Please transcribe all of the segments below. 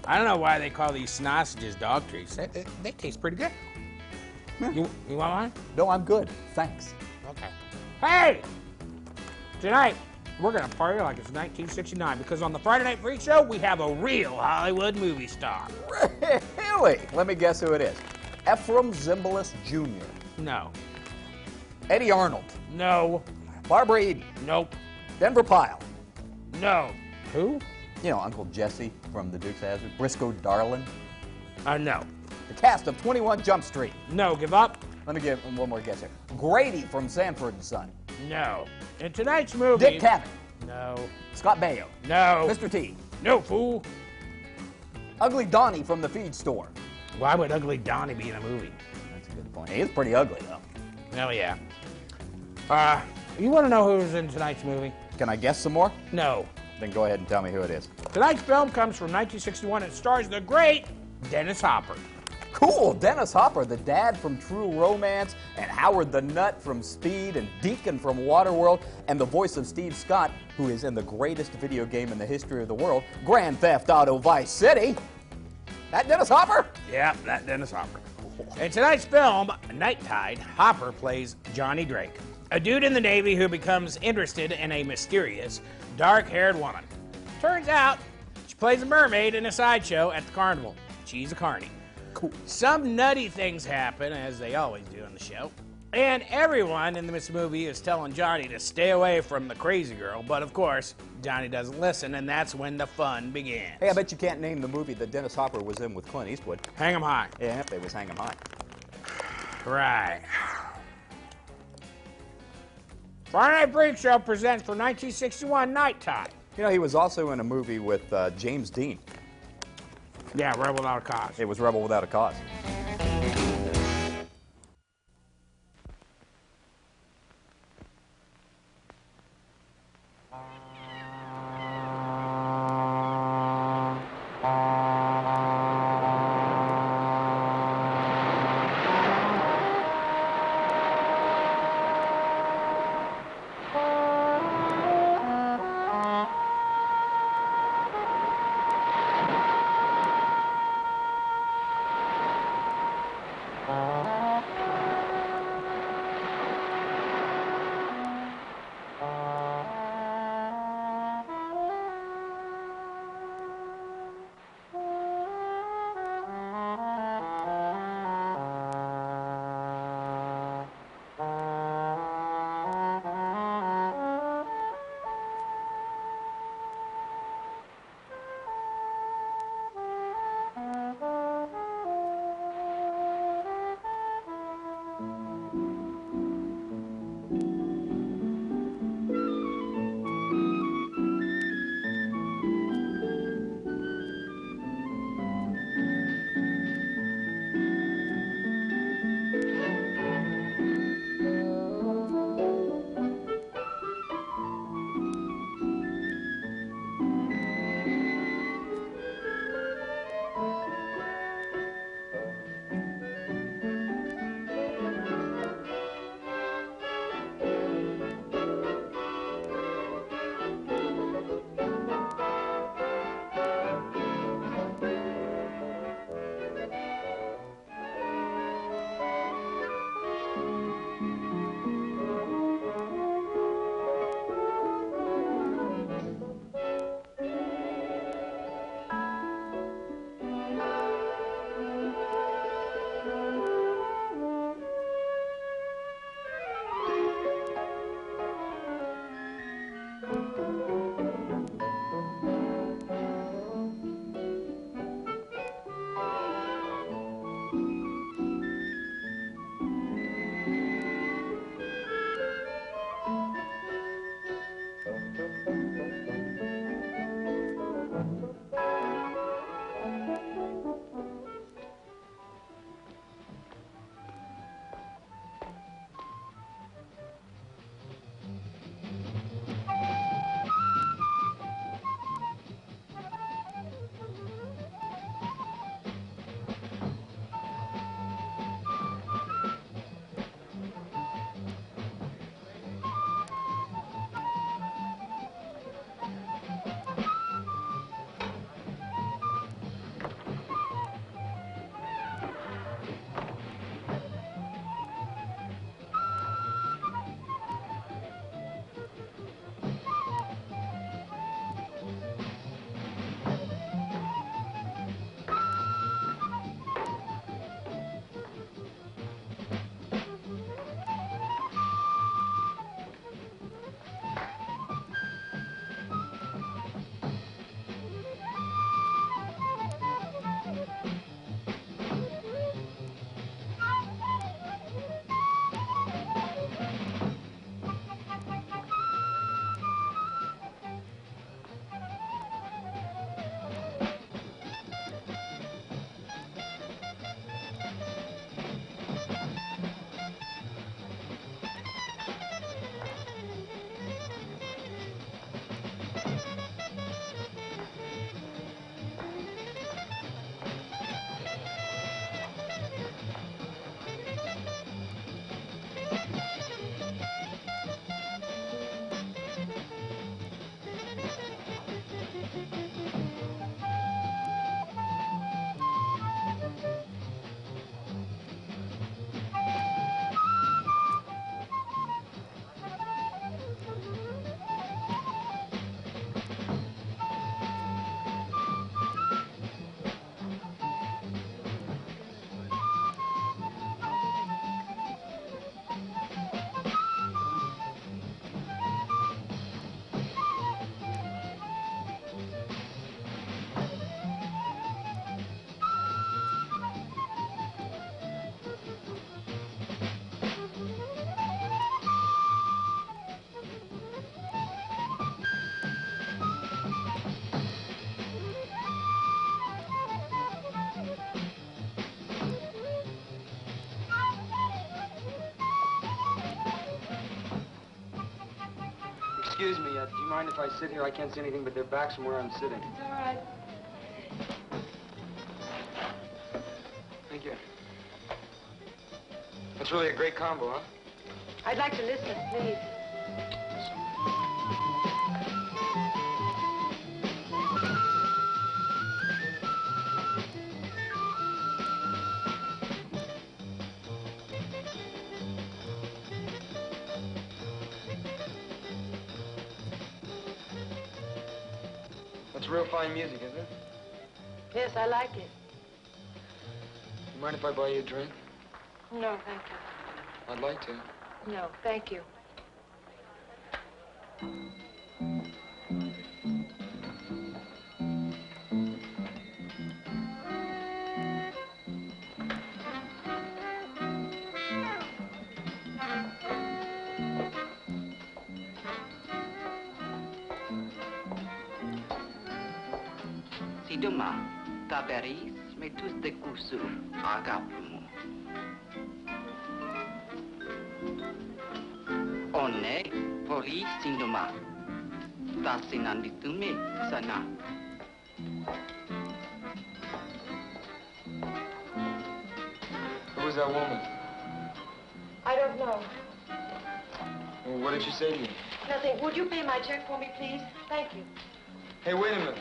I don't know why they call these sausages dog treats. They taste pretty good. Yeah. You want one? No, I'm good. Thanks. Okay. Hey! Tonight, we're going to party like it's 1969 because on the Friday Night Freak Show, we have a real Hollywood movie star. Really? Let me guess who it is. Ephraim Zimbalist Jr. No. Eddie Arnold. No. Barbara Eden. Nope. Denver Pyle. No. Who? You know, Uncle Jesse from The Dukes of Hazzard. Briscoe Darling. No. The cast of 21 Jump Street. No, give up. Let me give one more guess here. Grady from Sanford and Son. No. In tonight's movie... Dick Cavett. No. Scott Baio. No. Mr. T. No, fool. Ugly Donnie from The Feed Store. Why would Ugly Donnie be in a movie? That's a good point. He is pretty ugly, though. Oh, yeah. You want to know who's in tonight's movie? Can I guess some more? No. Then go ahead and tell me who it is. Tonight's film comes from 1961 and stars the great Dennis Hopper. Cool, Dennis Hopper, the dad from True Romance, and Howard the Nut from Speed, and Deacon from Waterworld, and the voice of Steve Scott, who is in the greatest video game in the history of the world, Grand Theft Auto Vice City. That Dennis Hopper? Yeah, that Dennis Hopper. In tonight's film, Night Tide, Hopper plays Johnny Drake, a dude in the Navy who becomes interested in a mysterious, dark-haired woman. Turns out, she plays a mermaid in a sideshow at the carnival. She's a carny. Cool. Some nutty things happen, as they always do on the show, and everyone in this movie is telling Johnny to stay away from the crazy girl, but of course, Johnny doesn't listen, and that's when the fun begins. Hey, I bet you can't name the movie that Dennis Hopper was in with Clint Eastwood. Hang 'em high. Yeah, it was Hang 'em High. Right. Friday Night Freak Show presents for 1961 Night Tide. You know, he was also in a movie with James Dean. Yeah, Rebel Without a Cause. It was Rebel Without a Cause. excuse me. Do you mind if I sit here? I can't see anything but their backs from where I'm sitting. It's all right. Thank you. That's really a great combo, huh? I'd like to listen, please. That's real fine music, isn't it? Yes, I like it. You mind if I buy you a drink? No, thank you. I'd like to. No, thank you. Si demain, Taberis met tous des coups sur Agapimo. On est police in demain. Tasinanditume sana. Who was that woman? I don't know. Well, what did she say to you? Nothing. Would you pay my check for me, please? Thank you. Hey, wait a minute.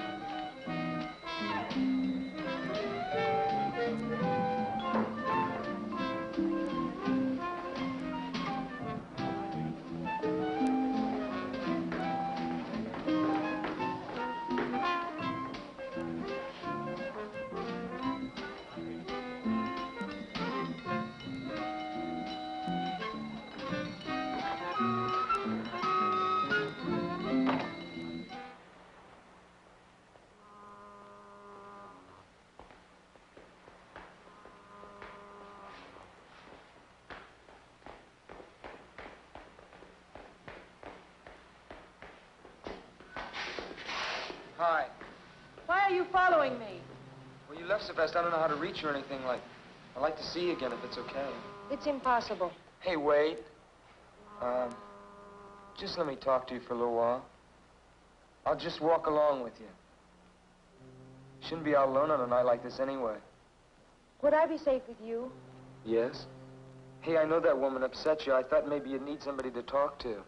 Hi. Why are you following me? Well, you left so fast, I don't know how to reach you or anything. I'd like to see you again if it's okay. It's impossible. Hey, wait. Just let me talk to you for a little while. I'll just walk along with you. Shouldn't be out alone on a night like this anyway. Would I be safe with you? Yes? Hey, I know that woman upset you. I thought maybe you'd need somebody to talk to.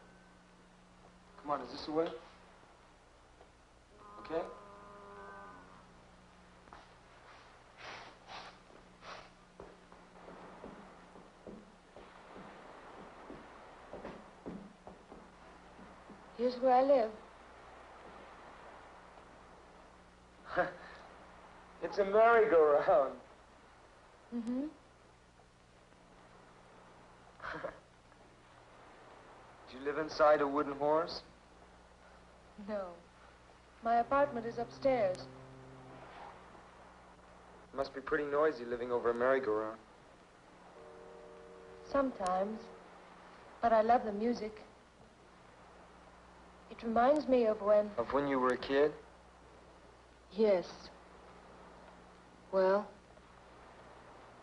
Come on, is this the way? Okay? Here's where I live. It's a merry-go-round. Mm-hmm. Do you live inside a wooden horse? No. My apartment is upstairs. It must be pretty noisy living over a merry-go-round. Sometimes. But I love the music. It reminds me of when... Of when you were a kid? Yes. Well,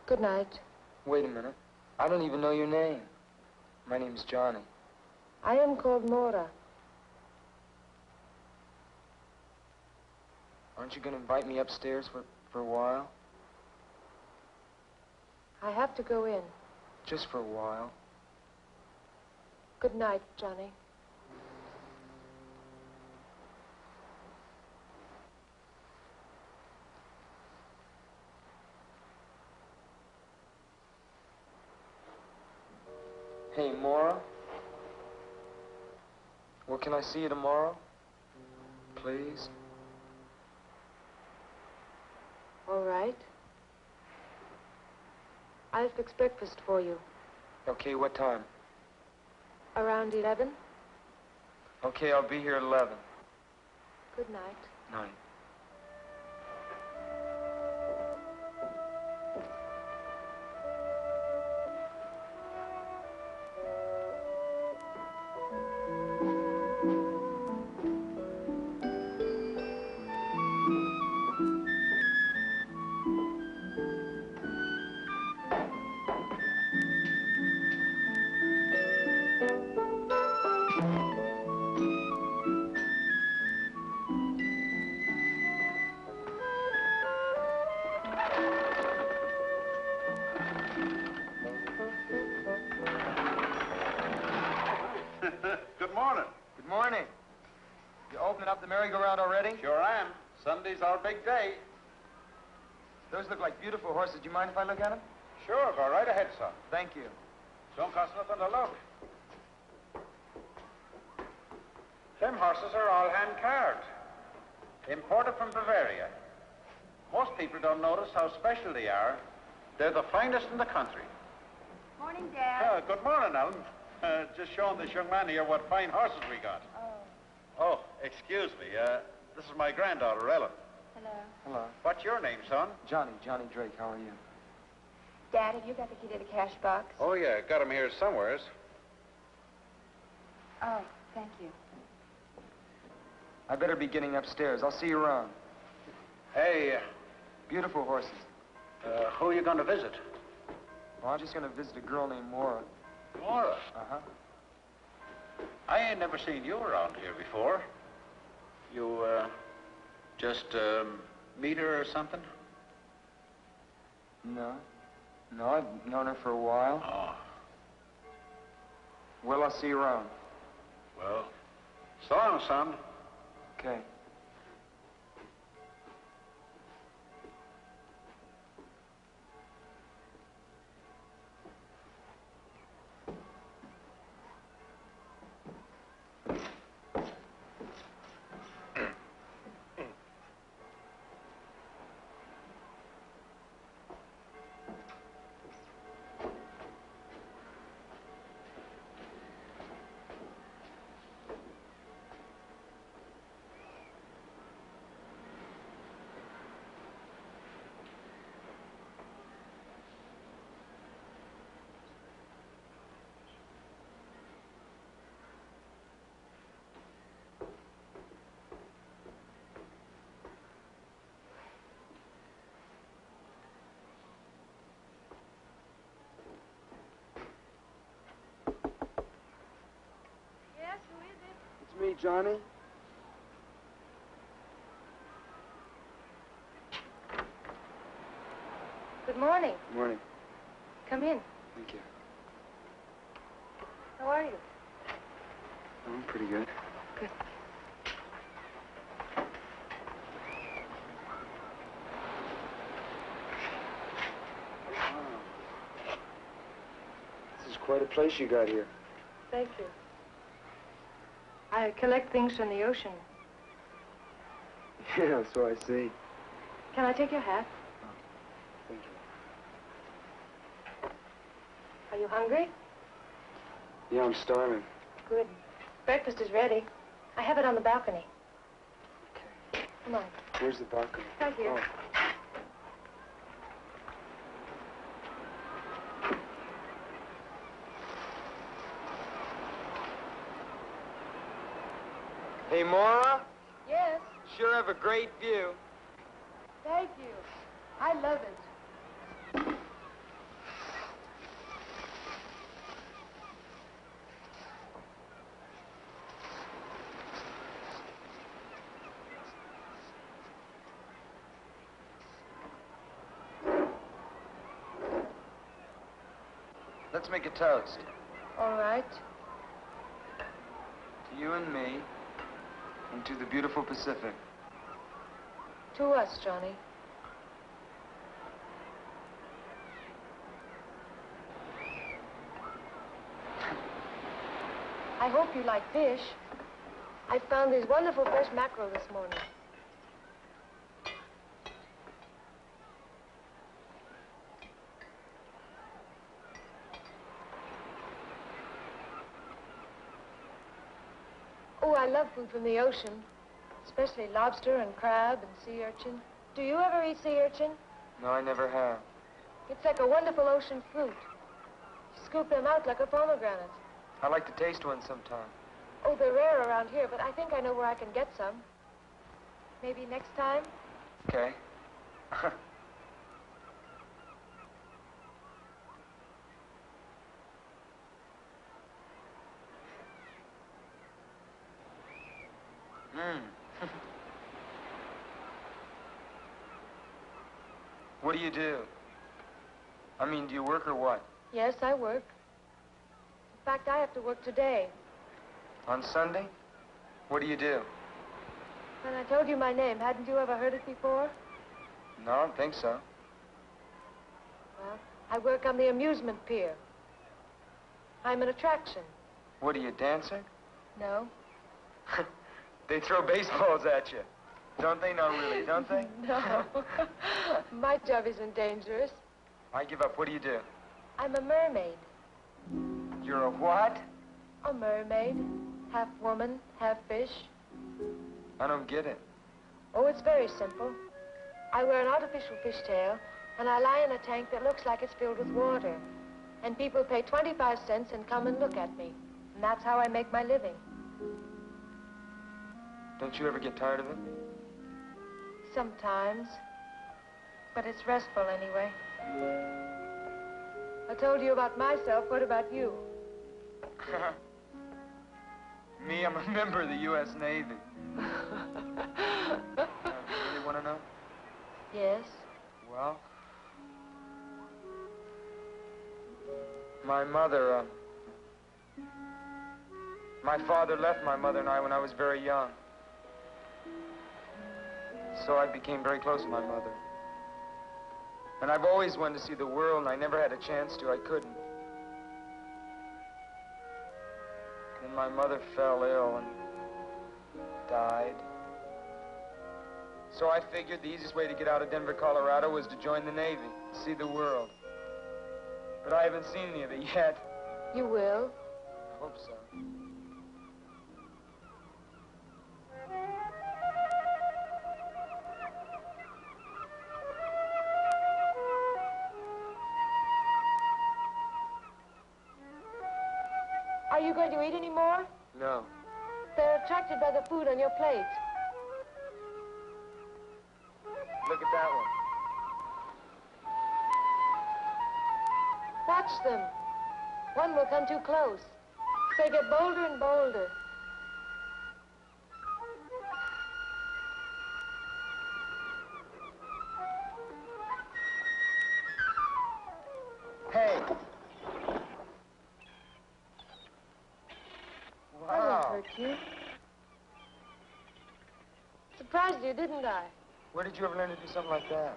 good night. Wait a minute. I don't even know your name. My name's Johnny. I am called Mora. Aren't you going to invite me upstairs for a while? I have to go in. Just for a while. Good night, Johnny. Hey, Mora? Well, can I see you tomorrow? Please? All right. I'll fix breakfast for you. Okay, what time? Around 11. Okay, I'll be here at 11. Good night. Night. opening up the merry-go-round already? Sure am. Sunday's our big day. Those look like beautiful horses. Do you mind if I look at them? Sure, go right ahead, son. Thank you. Don't cost nothing to look. Them horses are all hand-carved. Imported from Bavaria. Most people don't notice how special they are. They're the finest in the country. Morning, Dad. Good morning, Ellen. Just showing this young man here what fine horses we got. Oh, excuse me. This is my granddaughter, Ellen. Hello. Hello. What's your name, son? Johnny Drake. How are you? Dad, have you got the key to the cash box? Oh, yeah. Got him here somewheres. Oh, thank you. I better be getting upstairs. I'll see you around. Hey, Beautiful horses. who are you going to visit? Well, I'm just going to visit a girl named Maura. Laura. Uh-huh. I ain't never seen you around here before. You, just, meet her or something? No. No, I've known her for a while. Oh, Well, I'll see you around. well, so long, son. Okay. Yes, who is it? It's me, Johnny. Good morning. Morning. Come in. Thank you. How are you? I'm pretty good. Good. This is quite a place you got here. Thank you. I collect things from the ocean. Yeah, so I see. Can I take your hat? Thank you. Are you hungry? Yeah, I'm starving. Good. Breakfast is ready. I have it on the balcony. Okay. Come on. Where's the balcony? Right here. Oh. Hey, Maura. Yes. Sure have a great view. Thank you. I love it. Let's make a toast. All right. To you and me, and to the beautiful Pacific. To us, Johnny. I hope you like fish. I found these wonderful fresh mackerel this morning. Oh, I love food from the ocean, especially lobster and crab and sea urchin. Do you ever eat sea urchin? No, I never have. It's like a wonderful ocean fruit. You scoop them out like a pomegranate. I'd like to taste one sometime. Oh, they're rare around here, but I think I know where I can get some. Maybe next time? Okay. What do you do? I mean, do you work or what? Yes, I work. In fact, I have to work today. On Sunday? What do you do? When I told you my name, hadn't you ever heard it before? No, I don't think so. Well, I work on the amusement pier. I'm an attraction. What, are you a dancer? No? They throw baseballs at you. Don't they? No, really, don't they? No. My job isn't dangerous. I give up. What do you do? I'm a mermaid. You're a what? A mermaid. Half woman, half fish. I don't get it. Oh, it's very simple. I wear an artificial fishtail, and I lie in a tank that looks like it's filled with water. And people pay 25 cents and come and look at me. And that's how I make my living. Don't you ever get tired of it? Sometimes. But it's restful anyway. I told you about myself. What about you? Me, I'm a member of the U.S. Navy. Really want to know? Yes. Well, my mother, my father left my mother and I when I was very young. So I became very close to my mother. And I've always wanted to see the world, and I never had a chance to. I couldn't. Then my mother fell ill and died. So I figured the easiest way to get out of Denver, Colorado was to join the Navy, see the world. But I haven't seen any of it yet. You will. I hope so. Are you going to eat any more? No. They're attracted by the food on your plate. Look at that one. Watch them. One will come too close. They get bolder and bolder. Hey. I won't hurt you. Surprised you, didn't I? Where did you ever learn to do something like that?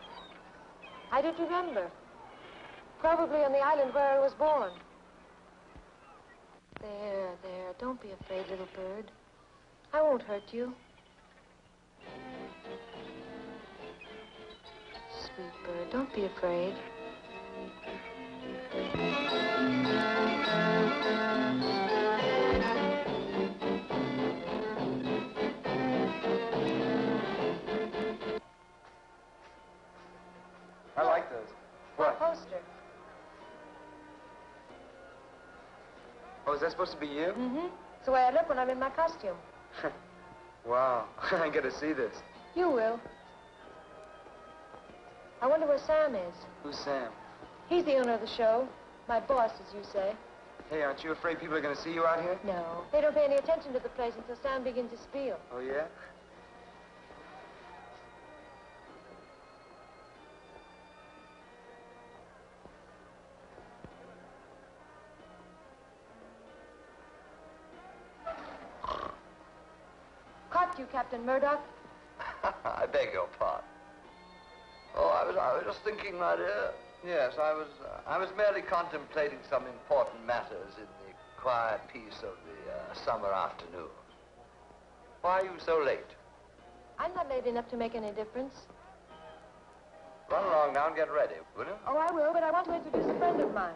I don't remember. Probably on the island where I was born. There, there. Don't be afraid, little bird. I won't hurt you. Sweet bird, don't be afraid. I like those. What? Poster. Oh, is that supposed to be you? Mm-hmm. It's the way I look when I'm in my costume. Wow. I gotta see this. You will. I wonder where Sam is. Who's Sam? He's the owner of the show. My boss, as you say. Hey, aren't you afraid people are gonna see you out here? No. They don't pay any attention to the place until Sam begins to spiel. Oh, yeah? Caught you, Captain Murdoch. I beg your pardon. Oh, I was just thinking, my dear. Yes, I was merely contemplating some important matters in the quiet peace of the summer afternoon. Why are you so late? I'm not late enough to make any difference. Run along now and get ready, will you? Oh, I will, but I want to introduce a friend of mine.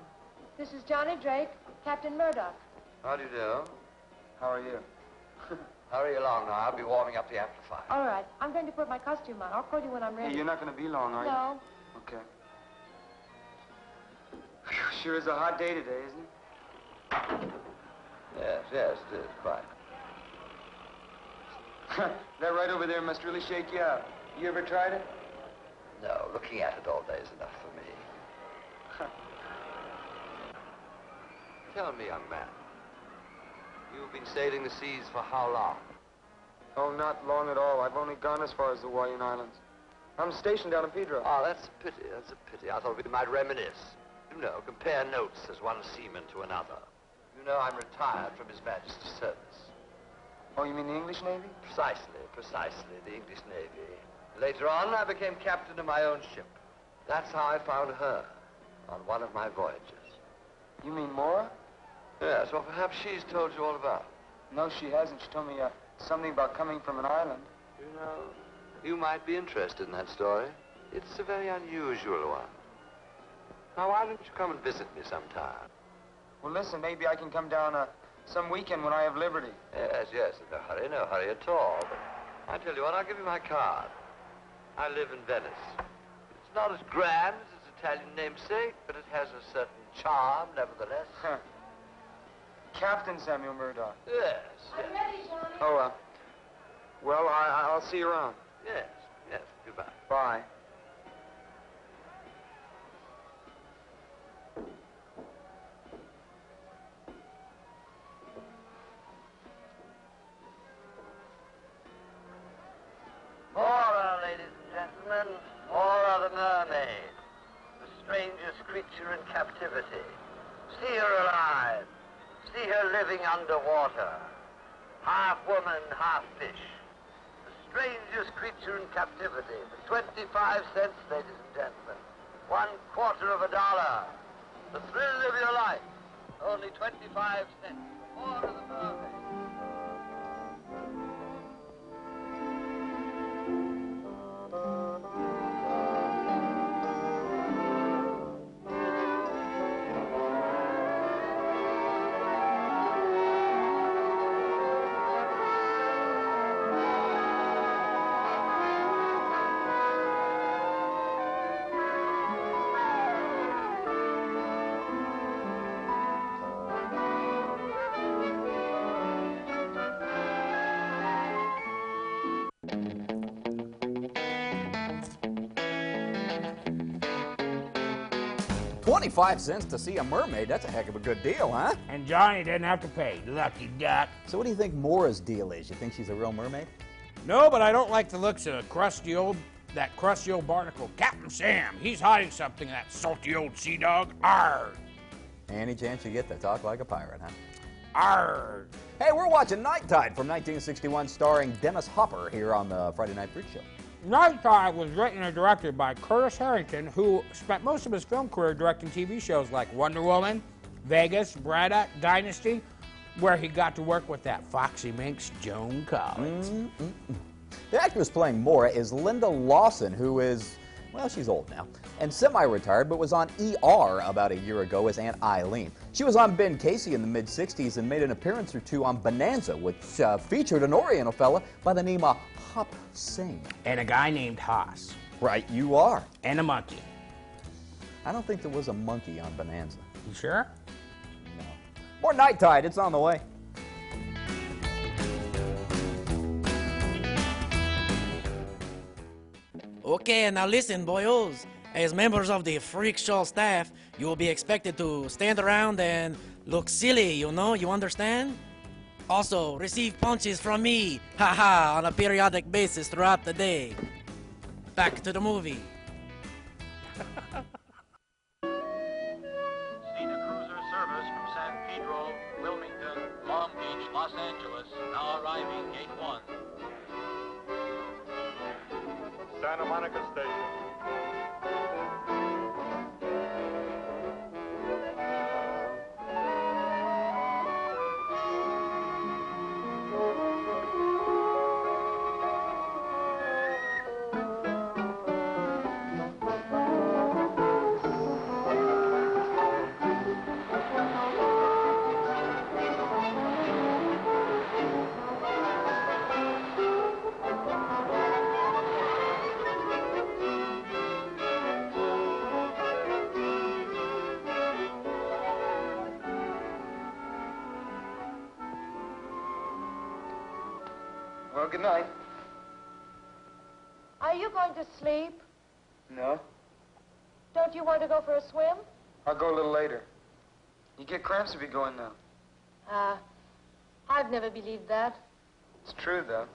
This is Johnny Drake, Captain Murdoch. How do you do? How are you? Hurry along now. I'll be warming up the amplifier. All right. I'm going to put my costume on. I'll call you when I'm ready. Hey, you're not gonna be long, are you? No. Okay. Whew, sure is a hot day today, isn't it? Yes, yes, it is, quite. That right over there must really shake you up. You ever tried it? No, looking at it all day is enough for me. Tell me, young man, you've been sailing the seas for how long? Oh, not long at all. I've only gone as far as the Hawaiian Islands. I'm stationed down in Pedro. Oh, that's a pity. That's a pity. I thought we might reminisce. You know, compare notes as one seaman to another. You know, I'm retired from His Majesty's service. Oh, you mean the English Navy? Precisely, the English Navy. Later on, I became captain of my own ship. That's how I found her, on one of my voyages. You mean Mora? Yes, well, perhaps she's told you all about it. No, she hasn't. She told me something about coming from an island. You know, you might be interested in that story. It's a very unusual one. Now, why don't you come and visit me sometime? Well, listen, maybe I can come down some weekend when I have liberty. Yes, no hurry at all. But I tell you what, I'll give you my card. I live in Venice. It's not as grand as its Italian namesake, but it has a certain charm, nevertheless. Captain Samuel Murdoch. Yes. I'm ready, Johnny. Oh, well, I'll see you around. Yes, goodbye. Bye. Mora, ladies and gentlemen, Mora the mermaid, the strangest creature in captivity. See her alive. See her living underwater. Half woman, half fish. The strangest creature in captivity. For 25 cents, ladies and gentlemen. $0.25. The thrill of your life. Only 25 cents. Mora the mermaid. $0.25 to see a mermaid, that's a heck of a good deal, huh? And Johnny didn't have to pay. Lucky duck. So what do you think Mora's deal is? You think she's a real mermaid? No, but I don't like the looks of that crusty old barnacle. Captain Sam, he's hiding something, that salty old sea dog. Arr! Any chance you get to talk like a pirate, huh? Arr! Hey, we're watching Night Tide from 1961 starring Dennis Hopper here on the Friday Night Freak Show. Night Tide was written and directed by Curtis Harrington, who spent most of his film career directing TV shows like Wonder Woman, Vegas, Braddock, Dynasty, where he got to work with that foxy minx, Joan Collins. The actress playing Mora is Linda Lawson, who is, well, she's old now, and semi-retired, but was on ER about a year ago as Aunt Eileen. She was on Ben Casey in the mid-'60s and made an appearance or two on Bonanza, which featured an Oriental fella by the name of Hop Sing. And a guy named Haas. Right, you are. And a monkey. I don't think there was a monkey on Bonanza. You sure? No. More Night Tide, it's on the way. Okay, now listen, boyos. As members of the Freak Show staff, you will be expected to stand around and look silly, you know? You understand? Also, receive punches from me, haha, on a periodic basis throughout the day. Back to the movie. Cena Cruiser service from San Pedro, Wilmington, Long Beach, Los Angeles, now arriving Gate 1. Santa Monica Station. Well, good night. Are you going to sleep? No, Don't you want to go for a swim? I'll go a little later. You get cramps if you go in now. I've never believed that. It's true, though.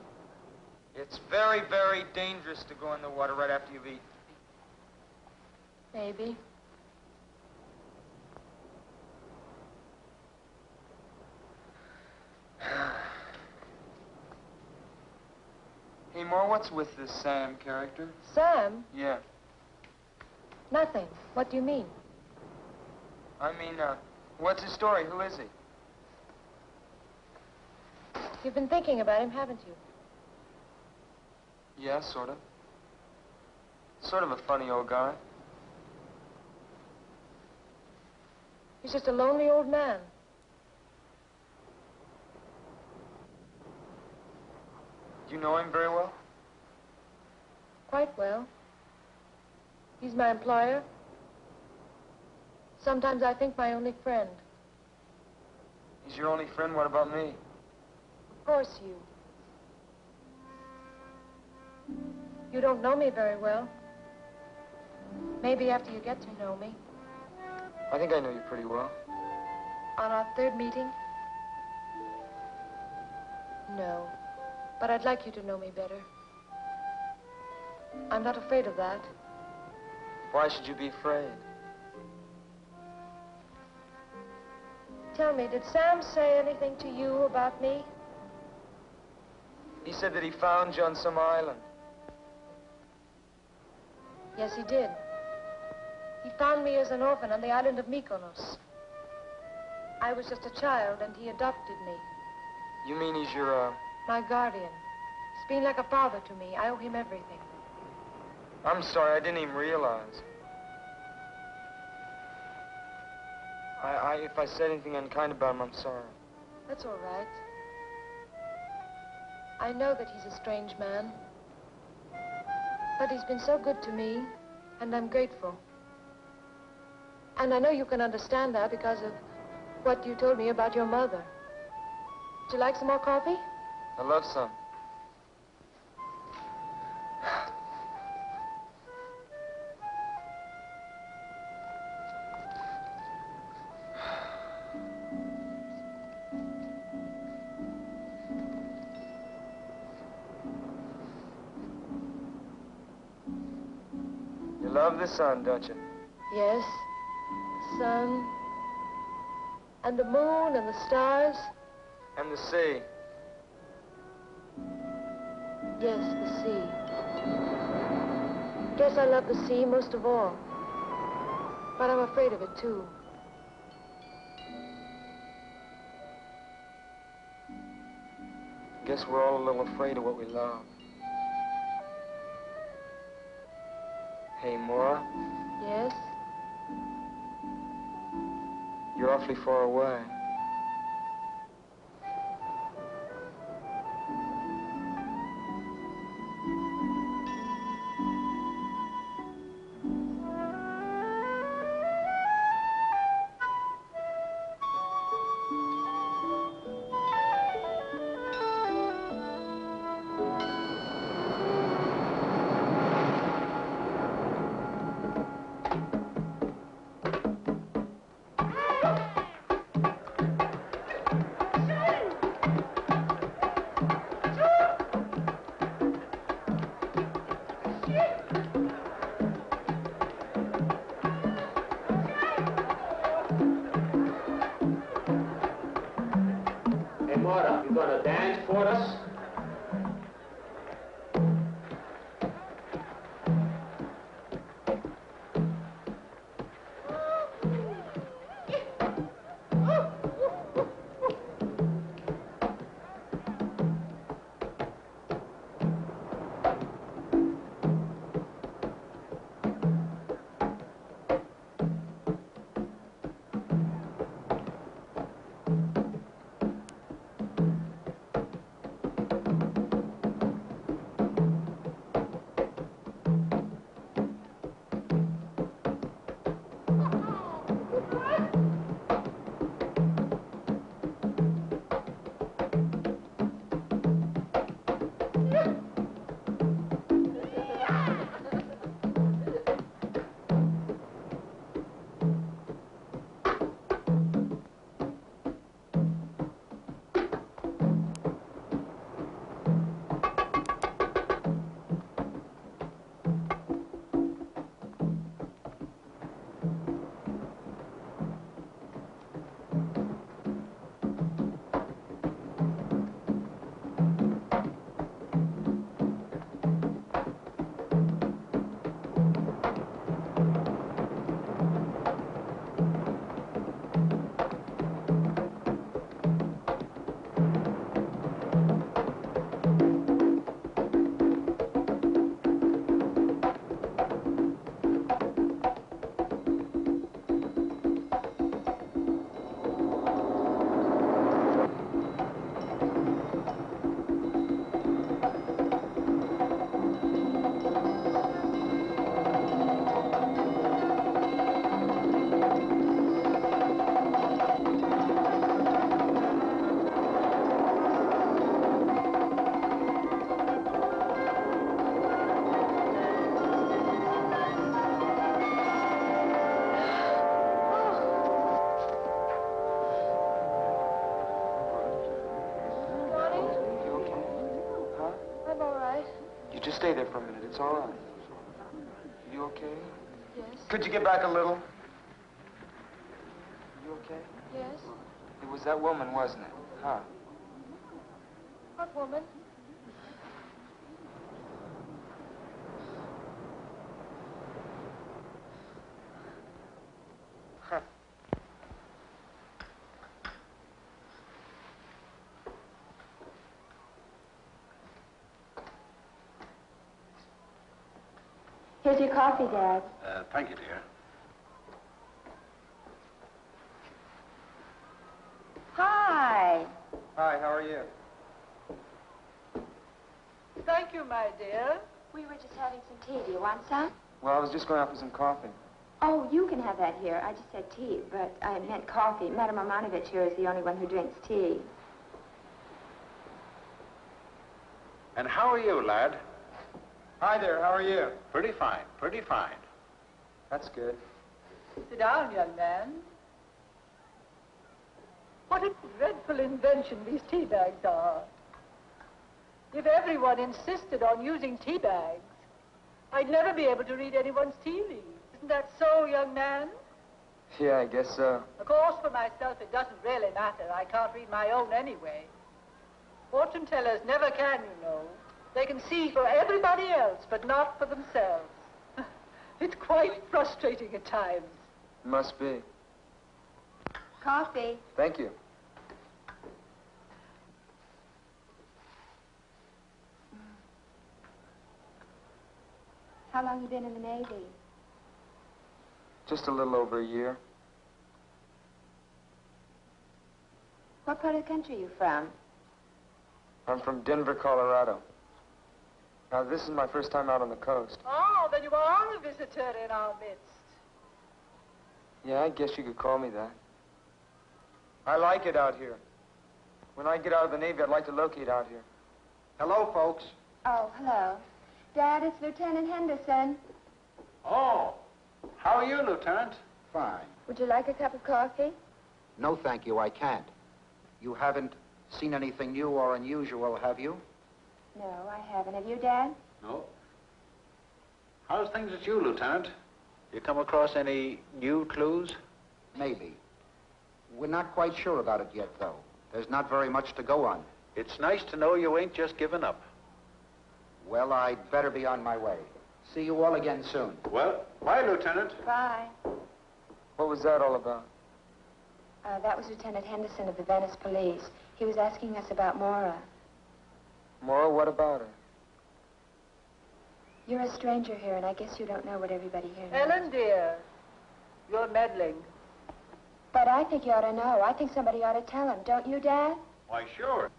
It's very, very dangerous to go in the water right after you've eaten. Maybe. Hey, Ma, what's with this Sam character? Sam? Yeah. Nothing. What do you mean? I mean, what's his story? Who is he? You've been thinking about him, haven't you? Yeah, sort of. Sort of a funny old guy. He's just a lonely old man. Do you know him very well? Quite well. He's my employer. Sometimes I think my only friend. He's your only friend? What about me? Of course, you. You don't know me very well. Maybe after you get to know me. I think I know you pretty well. On our third meeting? No. But I'd like you to know me better. I'm not afraid of that. Why should you be afraid? Tell me, did Sam say anything to you about me? He said that he found you on some island. Yes, he did. He found me as an orphan on the island of Mykonos. I was just a child, and he adopted me. You mean he's your, My guardian. He's been like a father to me. I owe him everything. I'm sorry, I didn't even realize. If I said anything unkind about him, I'm sorry. That's all right. I know that he's a strange man. But he's been so good to me, and I'm grateful. And I know you can understand that because of what you told me about your mother. Would you like some more coffee? I love some. You love the sun, don't you? Yes. The sun. And the moon and the stars. And the sea. Yes, the sea. Guess I love the sea most of all. But I'm afraid of it, too. Guess we're all a little afraid of what we love. Hey, Maura. Yes? You're awfully far away. You just stay there for a minute. It's all right. You okay? Yes. Could you get back a little? You okay? Yes. It was that woman, wasn't it? Huh? What woman? Here's your coffee, Dad. Thank you, dear. Hi. Hi, how are you? Thank you, my dear. We were just having some tea. Do you want some? Well, I was just going out for some coffee. Oh, you can have that here. I just said tea, but I meant coffee. Madame Romanovich here is the only one who drinks tea. And how are you, lad? Hi there, how are you? Pretty fine, pretty fine. That's good. Sit down, young man. What a dreadful invention these tea bags are. If everyone insisted on using tea bags, I'd never be able to read anyone's tea leaves. Isn't that so, young man? Yeah, I guess so. Of course, for myself, it doesn't really matter. I can't read my own anyway. Fortune tellers never can, you know. They can see for everybody else, but not for themselves. It's quite frustrating at times. Must be. Coffee. Thank you. How long you been in the Navy? Just a little over a year. What part of the country are you from? I'm from Denver, Colorado. Now, this is my first time out on the coast. Oh, then you are a visitor in our midst. Yeah, I guess you could call me that. I like it out here. When I get out of the Navy, I'd like to locate out here. Hello, folks. Oh, hello. Dad, it's Lieutenant Henderson. Oh, how are you, Lieutenant? Fine. Would you like a cup of coffee? No, thank you, I can't. You haven't seen anything new or unusual, have you? No, I haven't. Have you, Dad? No. How's things at you, Lieutenant? You come across any new clues? Maybe. We're not quite sure about it yet, though. There's not very much to go on. It's nice to know you ain't just given up. Well, I'd better be on my way. See you all again soon. Well, bye, Lieutenant. Bye. What was that all about? That was Lieutenant Henderson of the Venice Police. He was asking us about Maura. Maura, what about her? You're a stranger here, and I guess you don't know what everybody here knows. Ellen, dear, you're meddling. But I think you ought to know. I think somebody ought to tell him. Don't you, Dad? Why, sure.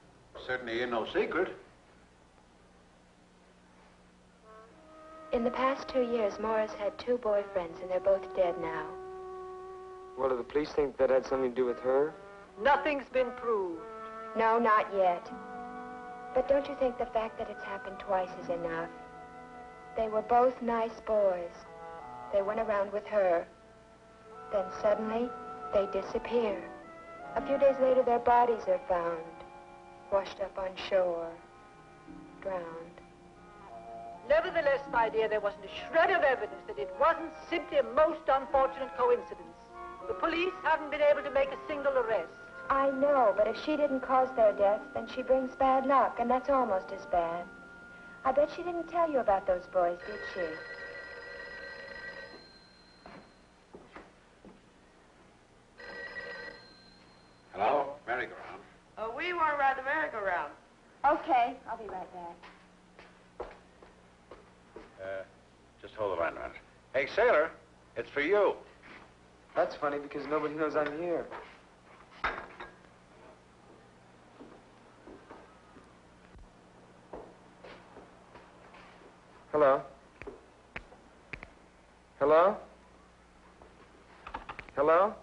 Certainly ain't no secret. In the past 2 years, Maura's had 2 boyfriends, and they're both dead now. Well, do the police think that had something to do with her? Nothing's been proved. No, not yet. But don't you think the fact that it's happened twice is enough? They were both nice boys. They went around with her. Then suddenly, they disappear. A few days later, their bodies are found, washed up on shore, drowned. Nevertheless, my dear, there wasn't a shred of evidence that it wasn't simply a most unfortunate coincidence. The police haven't been able to make a single arrest. I know, but if she didn't cause their death, then she brings bad luck, and that's almost as bad. I bet she didn't tell you about those boys, did she? Hello? Merry-go-round. We want to ride the merry-go-round. Okay, I'll be right back. Just hold the line a minute. Hey, sailor, it's for you. That's funny because nobody knows I'm here. Hello? Hello? Hello?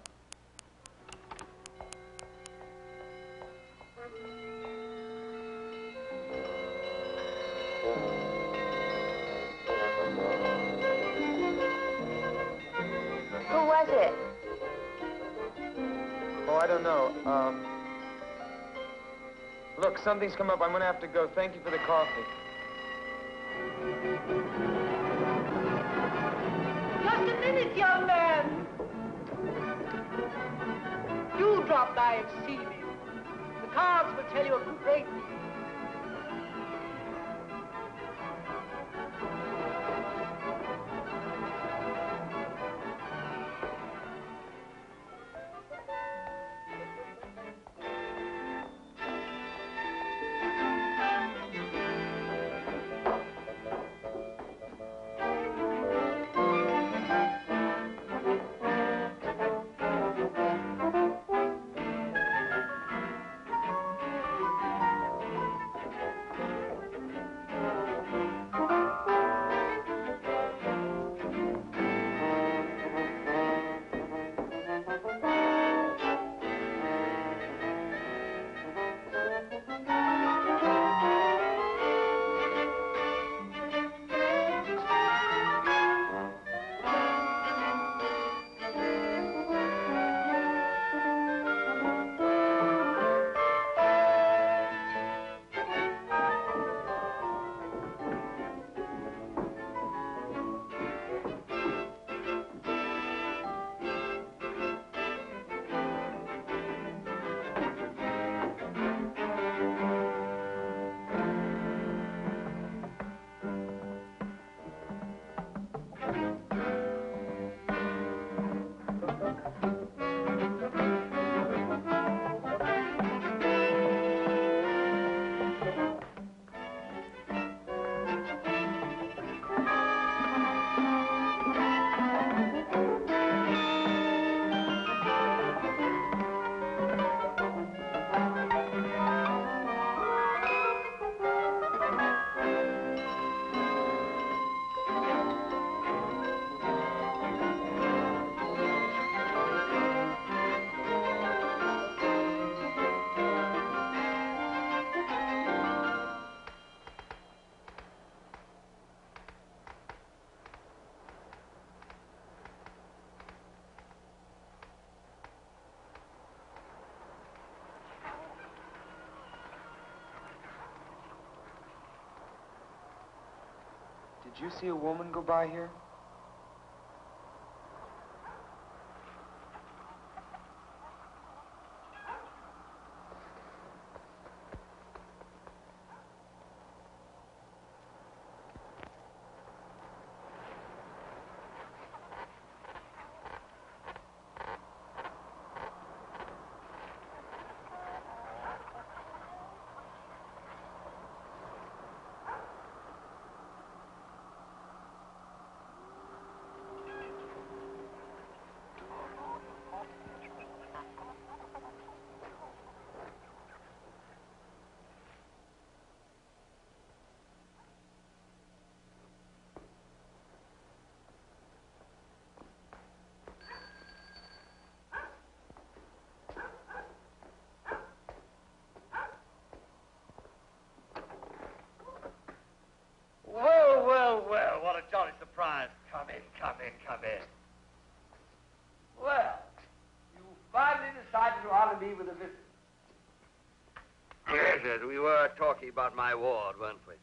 Who was it? Oh, I don't know. Look, something's come up. I'm gonna have to go. Thank you for the coffee. stop by and see me. The cards will tell you a great deal. Did you see a woman go by here? Well, well, well, what a jolly surprise. Come in, come in, come in. Well, you finally decided to honor me with a visit. Yes, yes, we were talking about my ward, weren't we?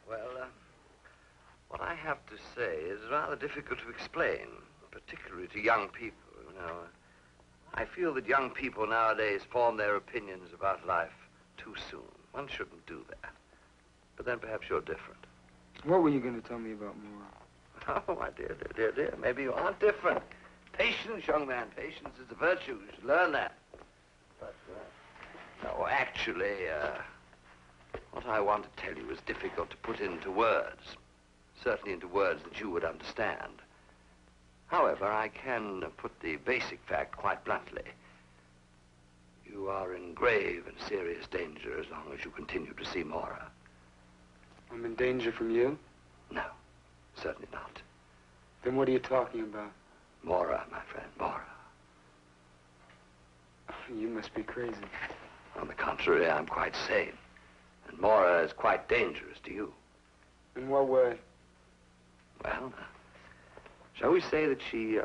Well, what I have to say is rather difficult to explain, particularly to young people, you know. I feel that young people nowadays form their opinions about life too soon. One shouldn't do that. But then perhaps you're different. What were you going to tell me about Mora? Oh, my dear, dear, dear, dear. Maybe you aren't different. Patience, young man. Patience is a virtue. You should learn that. But, no, actually, what I want to tell you is difficult to put into words. Certainly into words that you would understand. However, I can put the basic fact quite bluntly. You are in grave and serious danger as long as you continue to see Mora. I'm in danger from you? No, certainly not. Then what are you talking about? Mora, my friend, Mora. You must be crazy. On the contrary, I'm quite sane. And Mora is quite dangerous to you. In what way? Well, shall we say that she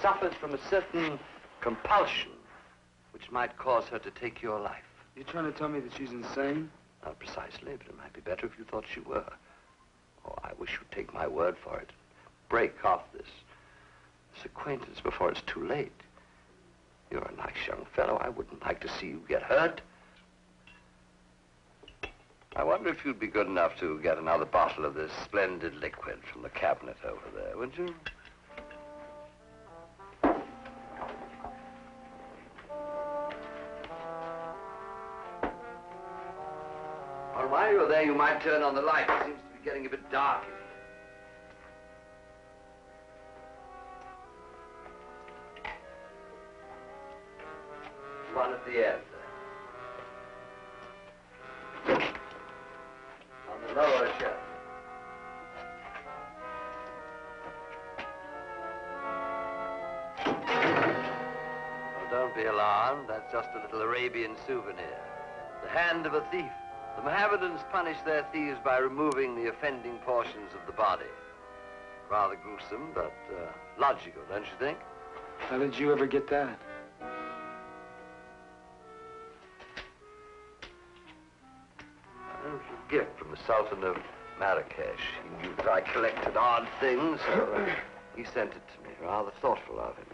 suffers from a certain compulsion which might cause her to take your life. You're trying to tell me that she's insane? Not precisely, but it might be better if you thought she were. Oh, I wish you'd take my word for it. Break off this acquaintance before it's too late. You're a nice young fellow. I wouldn't like to see you get hurt. I wonder if you'd be good enough to get another bottle of this splendid liquid from the cabinet over there, would you? Well, while you're there, you might turn on the light. It seems to be getting a bit dark in here. One at the end. On the lower shelf. Well, don't be alarmed. That's just a little Arabian souvenir. The hand of a thief. The Mohammedans punish their thieves by removing the offending portions of the body. Rather gruesome, but logical, don't you think? How did you ever get that? It was a gift from the Sultan of Marrakesh. He knew that I collected odd things, so he sent it to me. Rather thoughtful of him.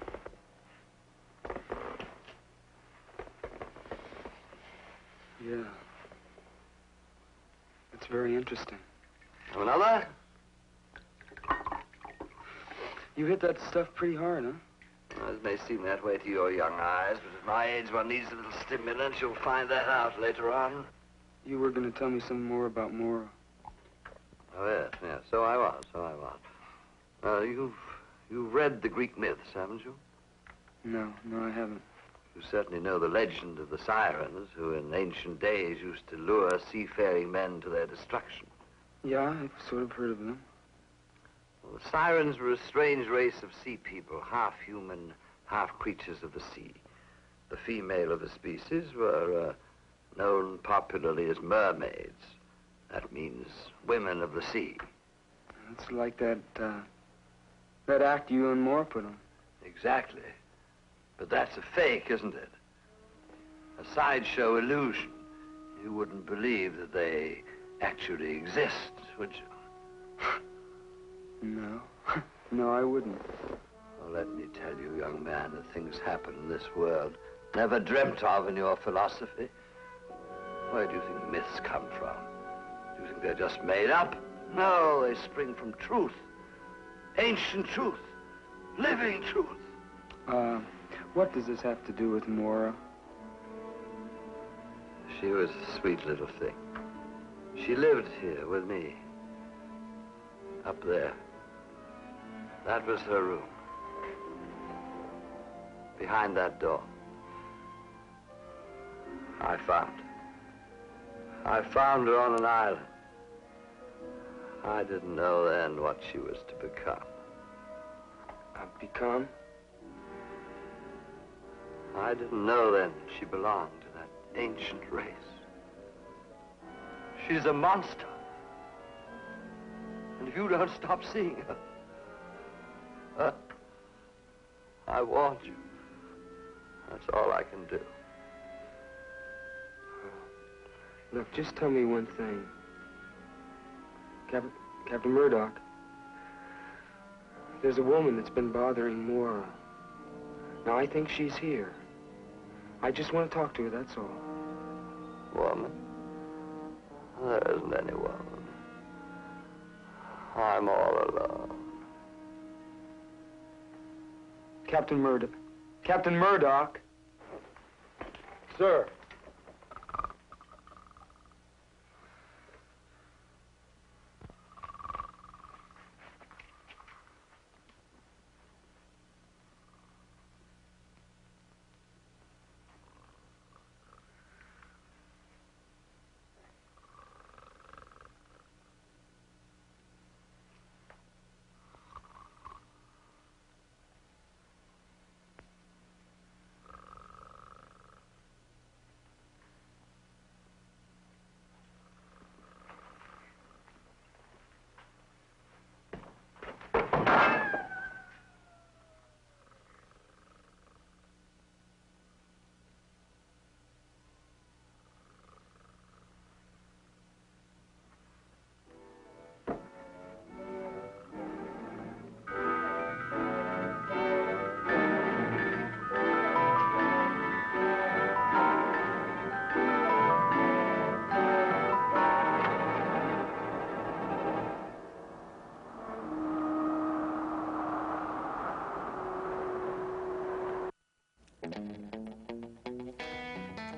Yeah. It's very interesting. Have another? You hit that stuff pretty hard, huh? Well, it may seem that way to your young eyes, but at my age one needs a little stimulant. You'll find that out later on. You were going to tell me some more about Mora. Oh, yes, so I was. You've read the Greek myths, haven't you? No, I haven't. You certainly know the legend of the sirens, who in ancient days used to lure seafaring men to their destruction. Yeah, I've sort of heard of them. Well, the sirens were a strange race of sea people, half human, half creatures of the sea. The female of the species were known popularly as mermaids. That means women of the sea. It's like that act you and Moore put on. Exactly. But that's a fake, isn't it? A sideshow illusion. You wouldn't believe that they actually exist, would you? No. No, I wouldn't. Well, let me tell you, young man, that things happen in this world never dreamt of in your philosophy. Where do you think myths come from? Do you think they're just made up? No, they spring from truth. Ancient truth. Living truth. What does this have to do with Mora? She was a sweet little thing. She lived here with me. Up there. That was her room. Behind that door. I found her on an island. I didn't know then what she was to become. Become? I didn't know then she belonged to that ancient race. She's a monster. And if you don't stop seeing her, I warned you. That's all I can do. Look, just tell me one thing. Captain Murdoch, there's a woman that's been bothering Mora. Now, I think she's here. I just want to talk to her, that's all. Woman? There isn't any woman. I'm all alone. Captain Murdoch. Captain Murdoch! Sir.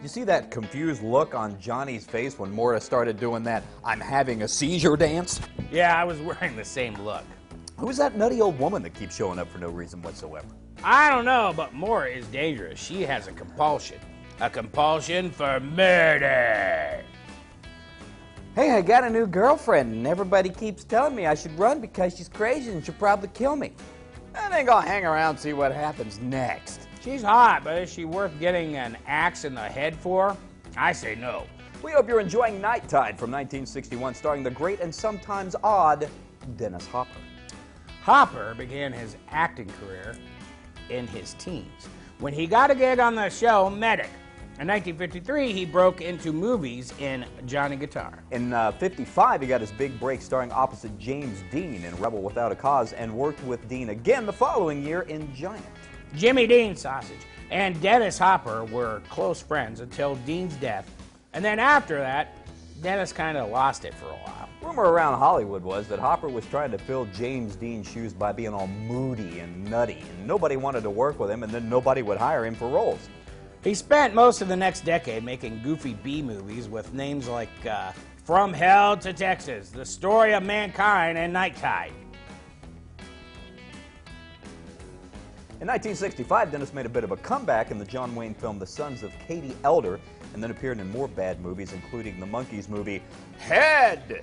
You see that confused look on Johnny's face when Morris started doing that "I'm having a seizure" dance? Yeah, I was wearing the same look. Who's that nutty old woman that keeps showing up for no reason whatsoever? I don't know, but Mora is dangerous. She has a compulsion. A compulsion for murder. Hey, I got a new girlfriend, and everybody keeps telling me I should run because she's crazy and she'll probably kill me. I think I'll hang around and see what happens next. She's hot, but is she worth getting an axe in the head for? I say no. We hope you're enjoying Night Tide from 1961, starring the great and sometimes odd Dennis Hopper. Hopper began his acting career in his teens when he got a gig on the show Medic. In 1953, he broke into movies in Johnny Guitar. In 55, he got his big break starring opposite James Dean in Rebel Without a Cause and worked with Dean again the following year in Giant. Jimmy Dean Sausage and Dennis Hopper were close friends until Dean's death, and then after that, Dennis kind of lost it for a while. Rumor around Hollywood was that Hopper was trying to fill James Dean's shoes by being all moody and nutty, and nobody wanted to work with him, and then nobody would hire him for roles. He spent most of the next decade making goofy B movies with names like From Hell to Texas, The Story of Mankind, and Night Tide. In 1965, Dennis made a bit of a comeback in the John Wayne film The Sons of Katie Elder, and then appeared in more bad movies, including the Monkees movie Head.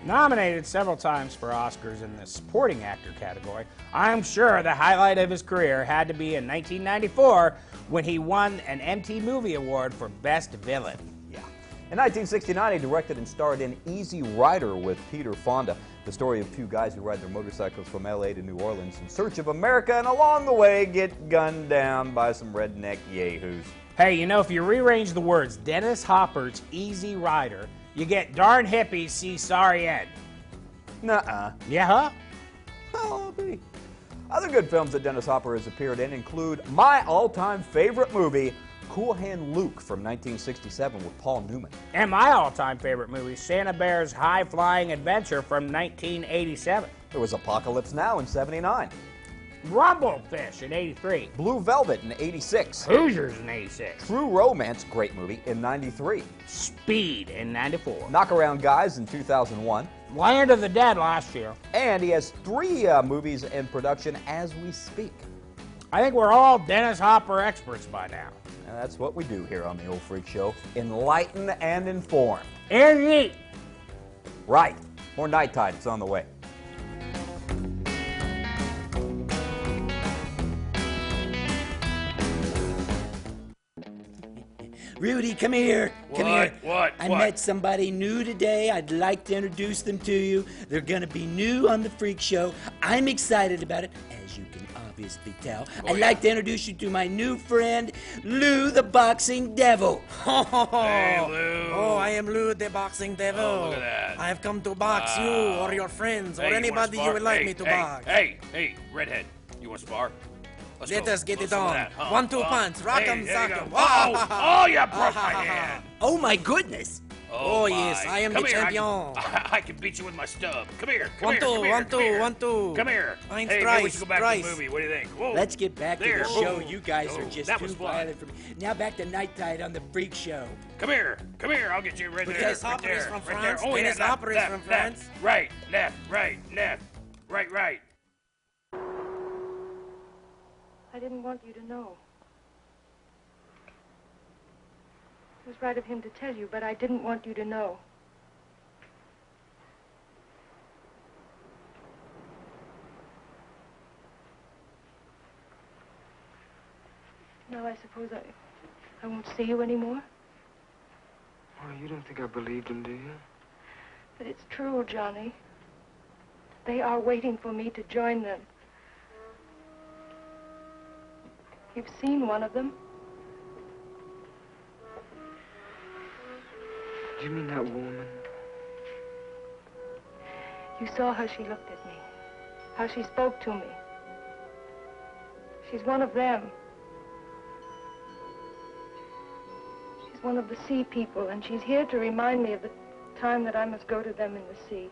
Nominated several times for Oscars in the supporting actor category, I'm sure the highlight of his career had to be in 1994 when he won an MTV Movie Award for Best Villain. Yeah. In 1969, he directed and starred in Easy Rider with Peter Fonda, the story of two guys who ride their motorcycles from LA to New Orleans in search of America, and along the way get gunned down by some redneck yahoos. Hey, you know, if you rearrange the words Dennis Hopper's Easy Rider, you get Darn Hippies See Sorry Ed. Nuh-uh. Yeah, huh? I'll be. Other good films that Dennis Hopper has appeared in include my all-time favorite movie, Cool Hand Luke from 1967 with Paul Newman. And my all-time favorite movie, Santa Bear's High-Flying Adventure from 1987. There was Apocalypse Now in 79. Rumblefish in 83. Blue Velvet in 86. Hoosiers in 86. True Romance, great movie, in 93. Speed in 94. Knockaround Guys in 2001. Land of the Dead last year. And he has 3 movies in production as we speak. I think we're all Dennis Hopper experts by now. And that's what we do here on the Old Freak Show. Enlighten and inform. And eat. Right. More Night Tide. It's on the way. Rudy, come here. Come here. What? I met somebody new today. I'd like to introduce them to you. They're going to be new on the Freak Show. I'm excited about it, as you can obviously tell. I'd like to introduce you to my new friend, Lou the Boxing Devil. Hey, Lou. Oh, I am Lou the Boxing Devil. Oh, look at that. I have come to box you or your friends or Hey, anybody you would like me to box. Hey, redhead. You want to spar? Let us get it Some of on. that, huh? 1-2 punch. Rock 'em, Hey, sock there you 'em. go. Oh, you broke my hand. Oh, my goodness. Oh, yes, my. I am Come the here, champion. I can beat you with my stub. Come here. Come 1-2, here. 1-2, 1-2. Come here. Ein Hey, maybe we Streich, should go back to the Streich. movie. What do you think? Whoa. Let's get back to There. the show. Boom. You guys are Oh, just that too was fun. violent for me. Now back to Night Tide on the Freak Show. Come here. I'll get you right there. Dennis Right Hopper there. is from Right France. there. Oh, Dennis yeah, Hopper is left, from left, France. Right, left. Right. I didn't want you to know. It was right of him to tell you, but I didn't want you to know. Now I suppose I won't see you anymore. Oh, you don't think I believed him, do you? But it's true, Johnny. They are waiting for me to join them. You've seen one of them. Do you mean that woman? You saw how she looked at me, how she spoke to me. She's one of them. She's one of the sea people, and she's here to remind me of the time that I must go to them in the sea.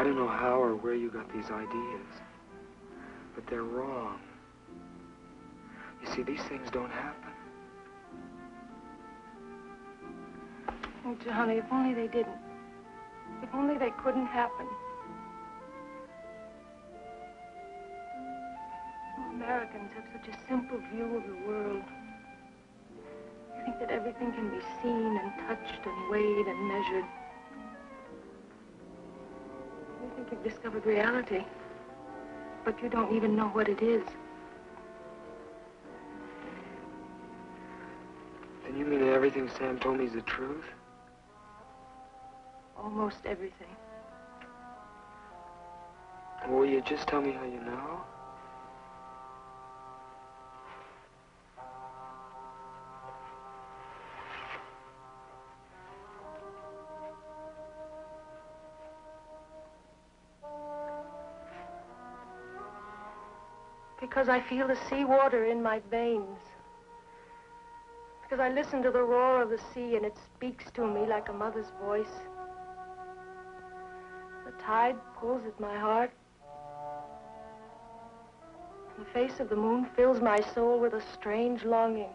I don't know how or where you got these ideas, but they're wrong. You see, these things don't happen. Oh, Johnny, if only they didn't. If only they couldn't happen. Americans have such a simple view of the world. You think that everything can be seen and touched and weighed and measured. You think you've discovered reality, but you don't even know what it is. Then you mean that everything Sam told me is the truth? Almost everything. Well, will you just tell me how you know? Because I feel the seawater in my veins. Because I listen to the roar of the sea and it speaks to me like a mother's voice. The tide pulls at my heart. And the face of the moon fills my soul with a strange longing.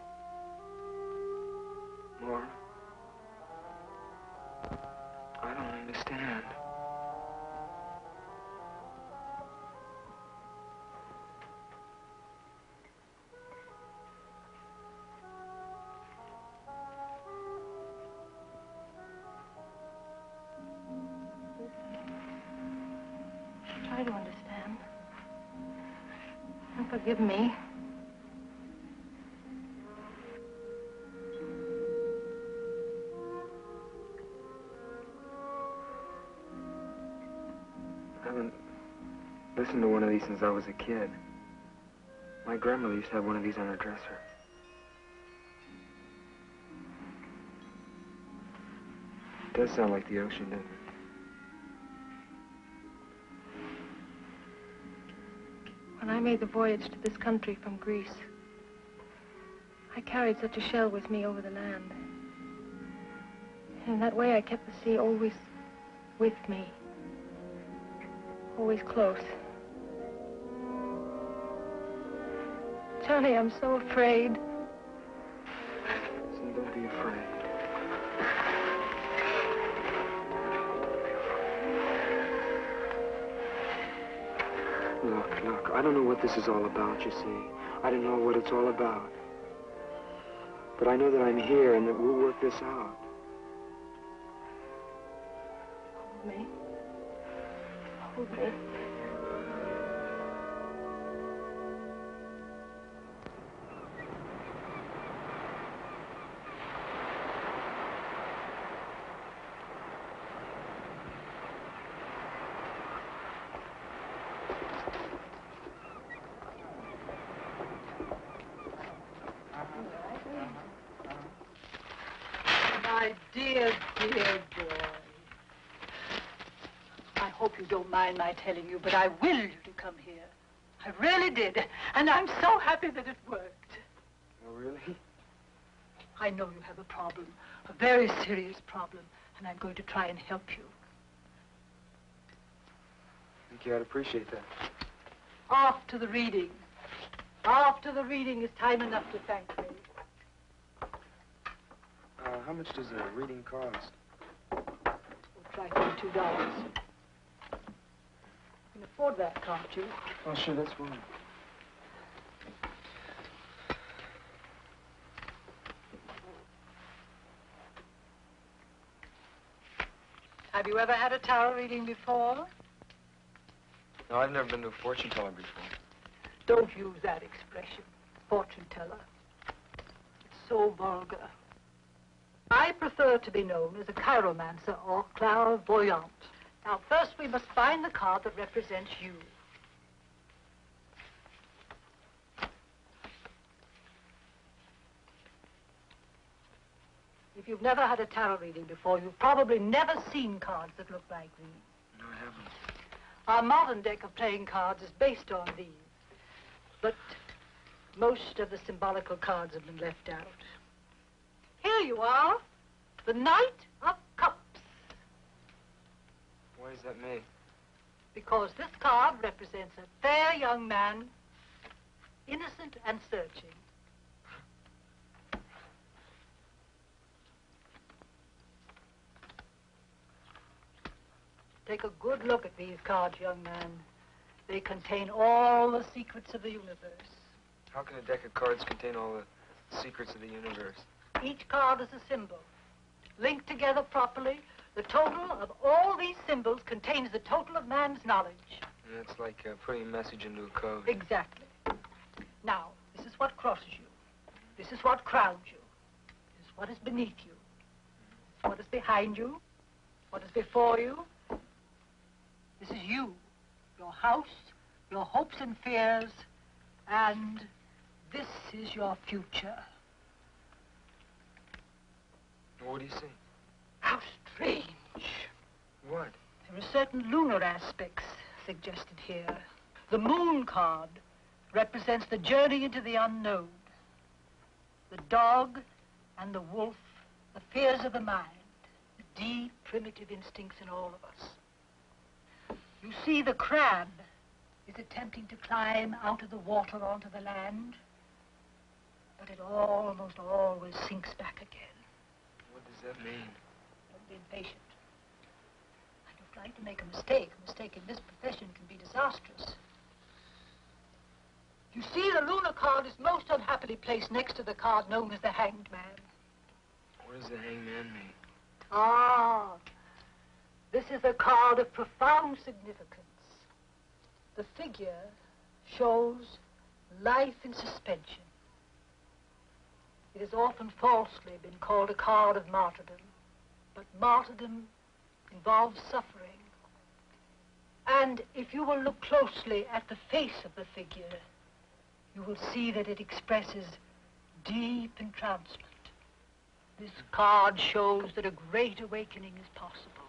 Laura, I don't understand. Try to understand. And forgive me. I haven't listened to one of these since I was a kid. My grandmother used to have one of these on her dresser. It does sound like the ocean, doesn't it? When I made the voyage to this country from Greece, I carried such a shell with me over the land. And in that way, I kept the sea always with me. Always close. Johnny, I'm so afraid. Listen, don't be afraid. Look, I don't know what this is all about, you see. I don't know what it's all about. But I know that I'm here and that we'll work this out. Hold me. Hold me. My dear, dear boy. I hope you don't mind my telling you, but I willed you to come here. I really did. And I'm so happy that it worked. Oh, really? I know you have a problem, a very serious problem, and I'm going to try and help you. Thank you. I'd appreciate that. After the reading. After the reading is time enough to thank me. How much does a reading cost? We'll try $22. You can afford that, can't you? Oh, sure, that's fine. Have you ever had a tarot reading before? No, I've never been to a fortune teller before. Don't use that expression, fortune teller. It's so vulgar. I prefer to be known as a chiromancer or clairvoyant. Now, first we must find the card that represents you. If you've never had a tarot reading before, you've probably never seen cards that look like these. No, I haven't. Our modern deck of playing cards is based on these. But most of the symbolical cards have been left out. Here you are, the Knight of Cups. Why is that me? Because this card represents a fair young man, innocent and searching. Take a good look at these cards, young man. They contain all the secrets of the universe. How can a deck of cards contain all the secrets of the universe? Each card is a symbol. Linked together properly, the total of all these symbols contains the total of man's knowledge. And it's like putting a message into a code. Exactly. Now, this is what crosses you. This is what crowns you. This is what is beneath you. This is what is behind you. What is before you. This is you, your house, your hopes and fears, and this is your future. What do you see? How strange. What? There are certain lunar aspects suggested here. The moon card represents the journey into the unknown. The dog and the wolf, the fears of the mind, the deep, primitive instincts in all of us. You see, the crab is attempting to climb out of the water onto the land, but it almost always sinks back again. What does that mean? Don't be impatient. I don't like to make a mistake. A mistake in this profession can be disastrous. You see, the lunar card is most unhappily placed next to the card known as the Hanged Man. What does the Hanged Man mean? Ah, this is a card of profound significance. The figure shows life in suspension. It has often falsely been called a card of martyrdom, but martyrdom involves suffering. And if you will look closely at the face of the figure, you will see that it expresses deep entrancement. This card shows that a great awakening is possible.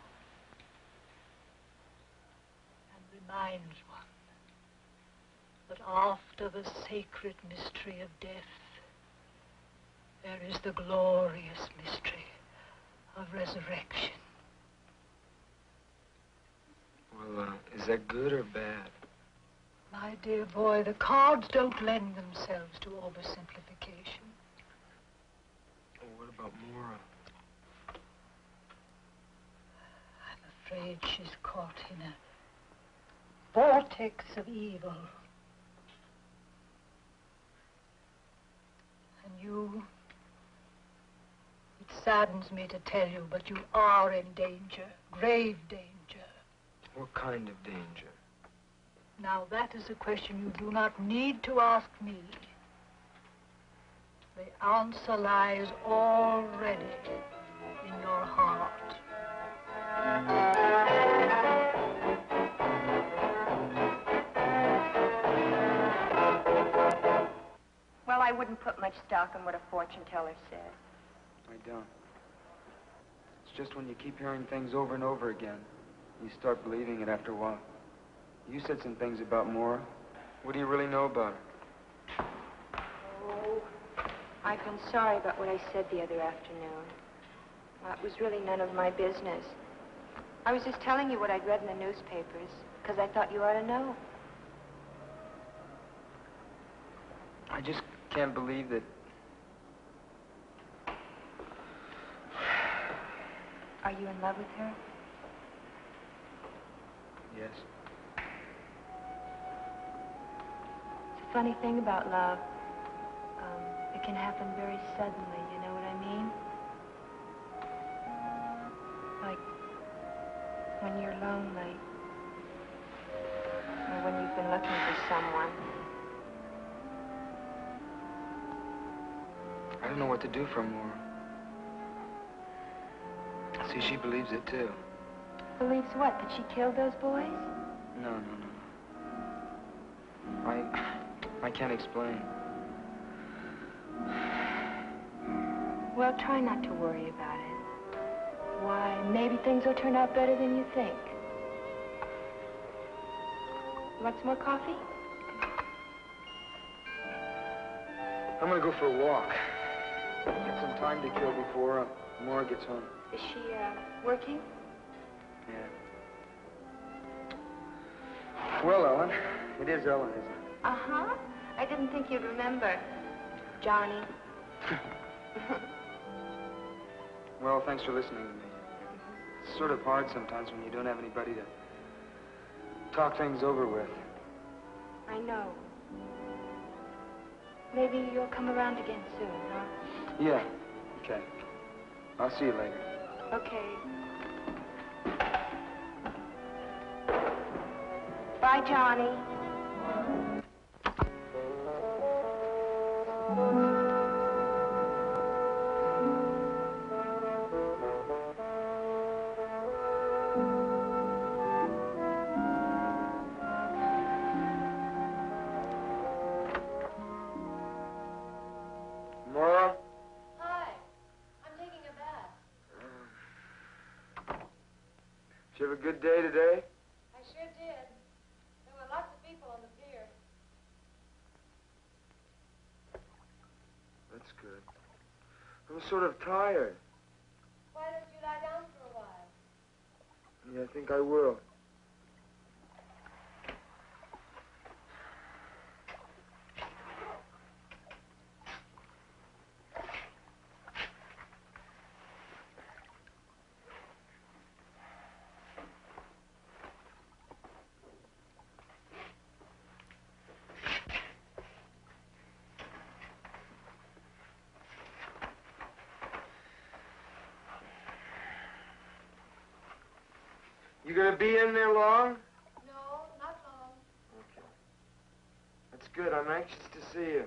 And reminds one that after the sacred mystery of death, there is the glorious mystery of resurrection. Well, is that good or bad? My dear boy, the cards don't lend themselves to oversimplification. Well, what about Mora? I'm afraid she's caught in a vortex of evil. And you, it saddens me to tell you, but you are in danger, grave danger. What kind of danger? Now, that is a question you do not need to ask me. The answer lies already in your heart. Well, I wouldn't put much stock in what a fortune teller says. I don't. It's just when you keep hearing things over and over again, you start believing it after a while. You said some things about Mora. What do you really know about her? Oh, I've been sorry about what I said the other afternoon. Well, it was really none of my business. I was just telling you what I'd read in the newspapers, because I thought you ought to know. I just can't believe that... Are you in love with her? Yes. It's a funny thing about love. It can happen very suddenly, you know what I mean? Like when you're lonely, or when you've been looking for someone. I don't know what to do for Mora. See, she believes it too. Believes what? That she killed those boys? No. I can't explain. Well, try not to worry about it. Why, maybe things will turn out better than you think. Want some more coffee? I'm gonna go for a walk. Get some time to kill before Mora gets home. Is she, working? Yeah. Well, Ellen, it is Ellen, isn't it? Uh-huh. I didn't think you'd remember. Johnny. Well, thanks for listening to me. It's sort of hard sometimes when you don't have anybody to talk things over with. I know. Maybe you'll come around again soon, huh? Yeah. Okay. I'll see you later. Okay. Bye, Johnny. Maura? Hi. I'm taking a bath. Did you have a good day today? I sure did. There were lots of people on the pier. That's good. I'm sort of tired. Why don't you lie down for a while? Yeah, I think I will. You gonna be in there long? No, not long. Okay. That's good. I'm anxious to see you.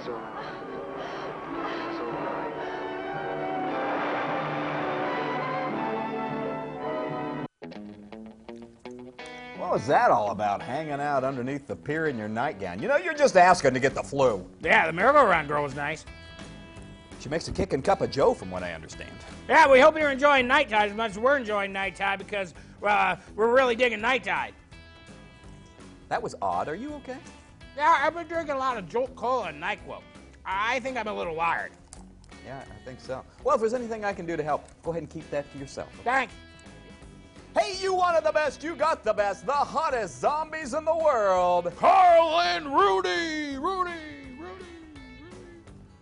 It's all right. It's all right. What was that all about, hanging out underneath the pier in your nightgown? You know, you're just asking to get the flu. Yeah, the merry-go-round girl was nice. She makes a kicking cup of Joe, from what I understand. Yeah, we hope you're enjoying Night Tide as much as we're enjoying Night Tide because we're really digging Night Tide. That was odd. Are you okay? Yeah, I've been drinking a lot of Jolt Cola and NyQuil. I think I'm a little wired. Yeah, I think so. Well, if there's anything I can do to help, go ahead and keep that to yourself. Thanks. Hey, you wanted the best, you got the best, the hottest zombies in the world. Carl and Rudy!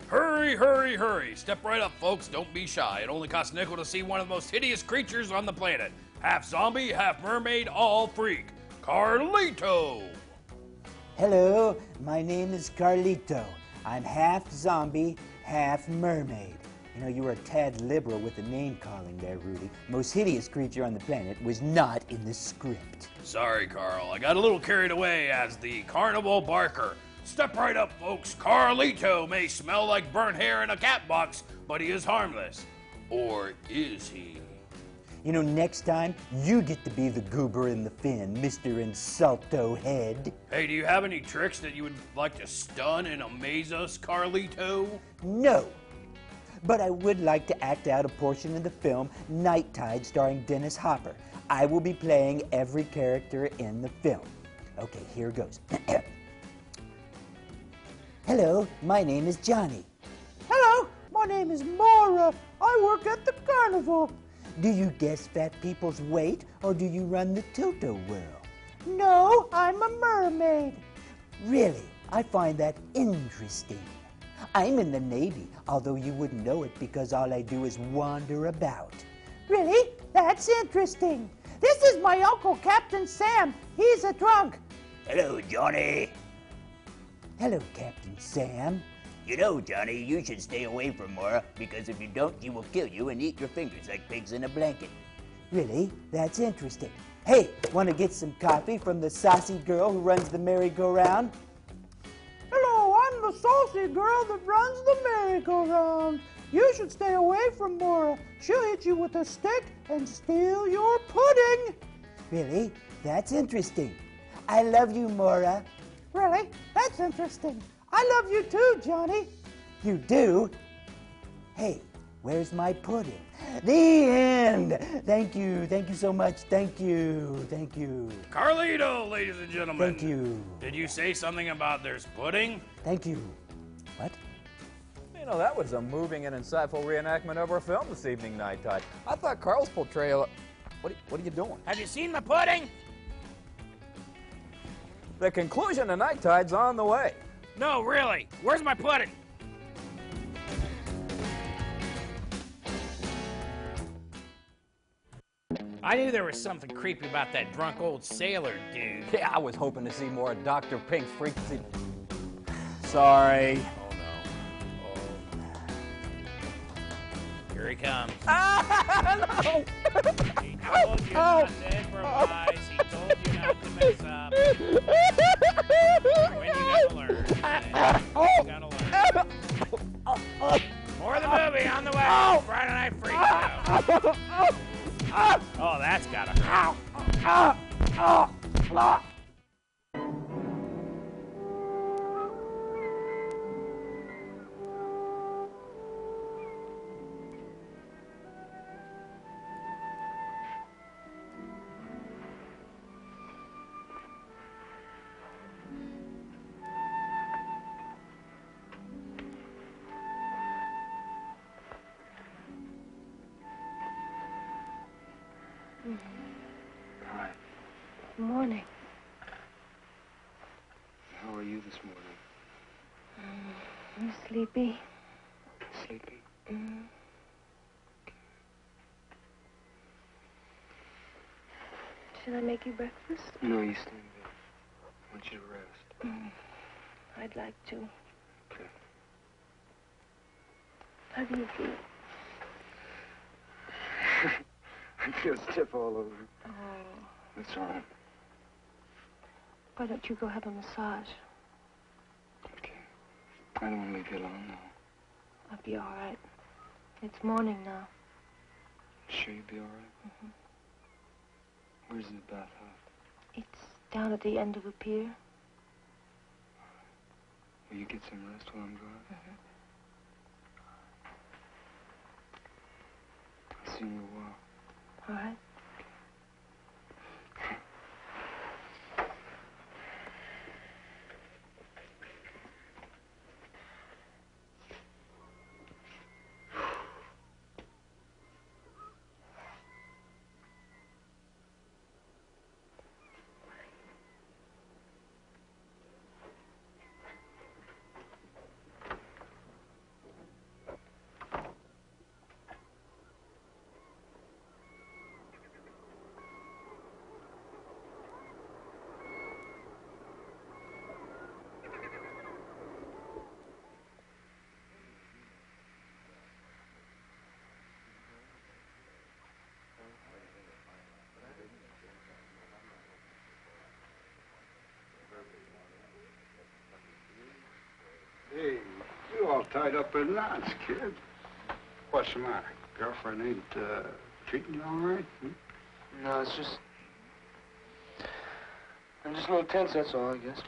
Hurry, hurry, hurry. Step right up, folks. Don't be shy. It only costs a nickel to see one of the most hideous creatures on the planet. Half zombie, half mermaid, all freak. Carlito! Hello, my name is Carlito. I'm half zombie, half mermaid. You know, you were a tad liberal with the name calling there, Rudy. Most hideous creature on the planet was not in the script. Sorry, Carl. I got a little carried away as the carnival barker. Step right up, folks. Carlito may smell like burnt hair in a cat box, but he is harmless. Or is he? You know, next time, you get to be the goober in the fin, Mr. Insulto Head. Hey, do you have any tricks that you would like to stun and amaze us, Carlito? No. But I would like to act out a portion of the film Night Tide starring Dennis Hopper. I will be playing every character in the film. Okay, here goes. Hello, my name is Johnny. Hello, my name is Mara. I work at the carnival. Do you guess fat people's weight, or do you run the tilt-a-whirl? No, I'm a mermaid. Really, I find that interesting. I'm in the Navy, although you wouldn't know it because all I do is wander about. Really? That's interesting. This is my uncle, Captain Sam. He's a drunk. Hello, Johnny. Hello, Captain Sam. You know, Johnny, you should stay away from Mora, because if you don't, she will kill you and eat your fingers like pigs in a blanket. Really? That's interesting. Hey, want to get some coffee from the saucy girl who runs the merry-go-round? Hello, I'm the saucy girl that runs the merry-go-round. You should stay away from Mora. She'll hit you with a stick and steal your pudding. Really? That's interesting. I love you, Mora. Really? That's interesting. I love you too, Johnny. You do? Hey, where's my pudding? The end. Thank you so much. Thank you. Carlito, ladies and gentlemen. Thank you. Did you say something about there's pudding? Thank you. What? You know, that was a moving and insightful reenactment of our film this evening, Night Tide. I thought Carl's portrayal... What are you doing? Have you seen my pudding? The conclusion of Night Tide's on the way. No, really. Where's my pudding? I knew there was something creepy about that drunk old sailor dude. Yeah, I was hoping to see more of Dr. Pink's frequency. Sorry. Oh, no. Oh. Here he comes. No! He told you not to improvise. He told you not to mess up. When you gotta learn. You gotta learn. More of the movie on the way. Friday Night Freak Show. Oh, that's gotta hurt. Hi. Good morning. How are you this morning? I'm sleepy. Sleepy? Should I make you breakfast? No, you stay in bed. I want you to rest. I'd like to. Okay. How do you feel? I feel stiff all over. Oh. That's all right. Why don't you go have a massage? Okay. I don't want to leave you alone, though. I'll be all right. It's morning now. Sure you'll be all right? Mm-hmm. Where's the bathhouse? It's down at the end of a pier. Will you get some rest while I'm gone? Mm-hmm. I'll see you in a little while. All right. Hey, you all tied up in knots, kid. What's the matter? Girlfriend ain't treating you all right? Hmm? No, it's just... I'm just a little tense, that's all, I guess.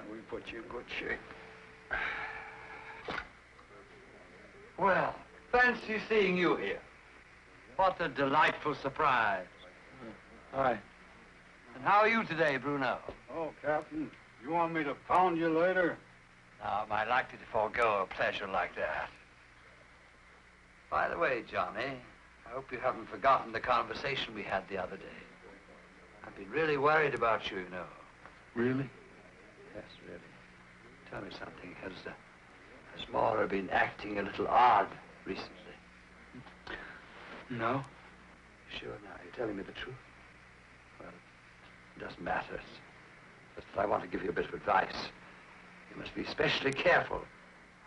We put you in good shape. Well, fancy seeing you here. What a delightful surprise. Hi. And how are you today, Bruno? Oh, Captain, you want me to pound you later? Now, am I likely to forego a pleasure like that? By the way, Johnny, I hope you haven't forgotten the conversation we had the other day. I've been really worried about you, you know. Really? Yes, really. Tell me something. Has Maura been acting a little odd recently? No. Sure now, you're telling me the truth? Well, it doesn't matter. It's just that I want to give you a bit of advice. You must be especially careful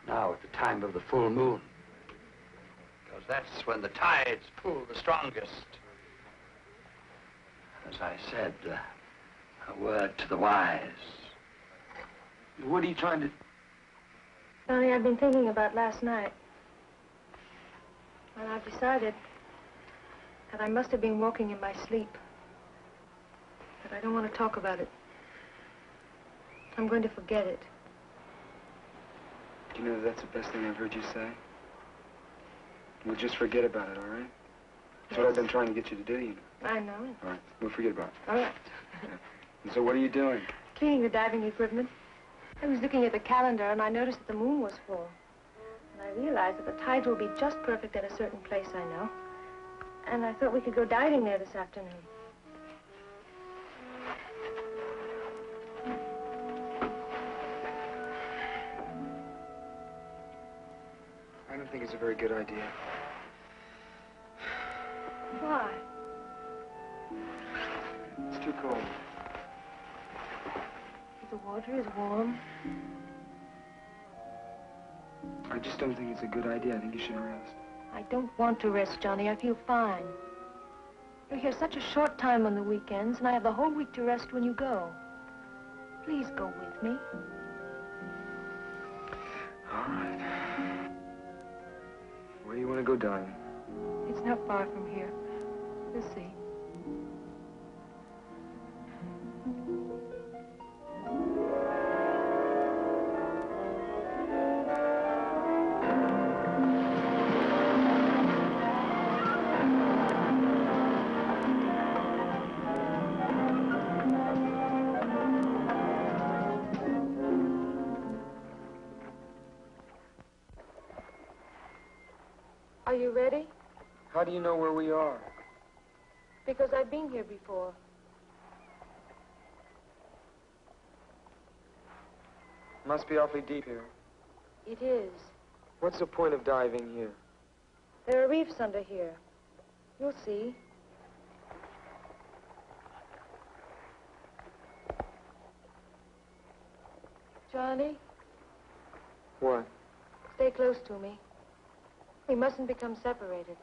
now at the time of the full moon. Because that's when the tides pull the strongest. As I said, a word to the wise. What are you trying to... Johnny, I've been thinking about last night. And I've decided that I must have been walking in my sleep. But I don't want to talk about it. I'm going to forget it. You know, that's the best thing I've heard you say. We'll just forget about it, all right? That's what I've been trying to get you to do, you know. I know it. All right, we'll forget about it. All right. And so what are you doing? Cleaning the diving equipment. I was looking at the calendar and I noticed that the moon was full. And I realized that the tides will be just perfect at a certain place I know. And I thought we could go diving there this afternoon. I don't think it's a very good idea. Why? It's too cold. The water is warm. I just don't think it's a good idea. I think you should rest. I don't want to rest, Johnny. I feel fine. You're here such a short time on the weekends, and I have the whole week to rest when you go. Please go with me. All right. Where do you want to go diving? It's not far from here. We'll see. Are you ready? How do you know where we are? Because I've been here before. Must be awfully deep here. It is. What's the point of diving here? There are reefs under here. You'll see. Johnny, What? stay close to me. We mustn't become separated.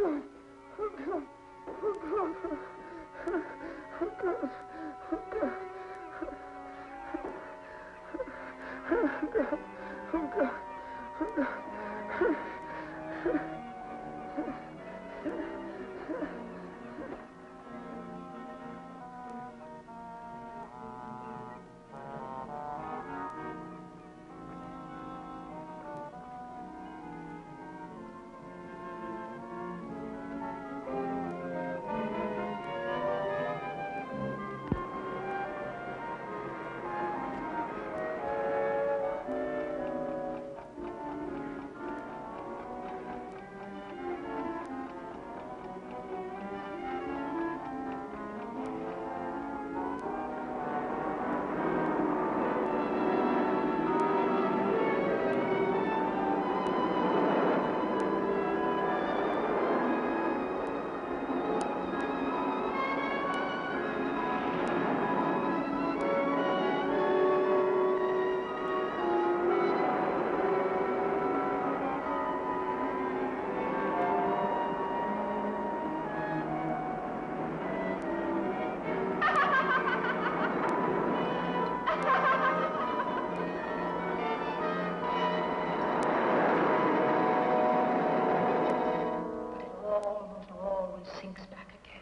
God. Oh, God. Oh, God. Oh, God. Oh, God. Oh, God. Oh, God. Oh, God. Always sinks back again.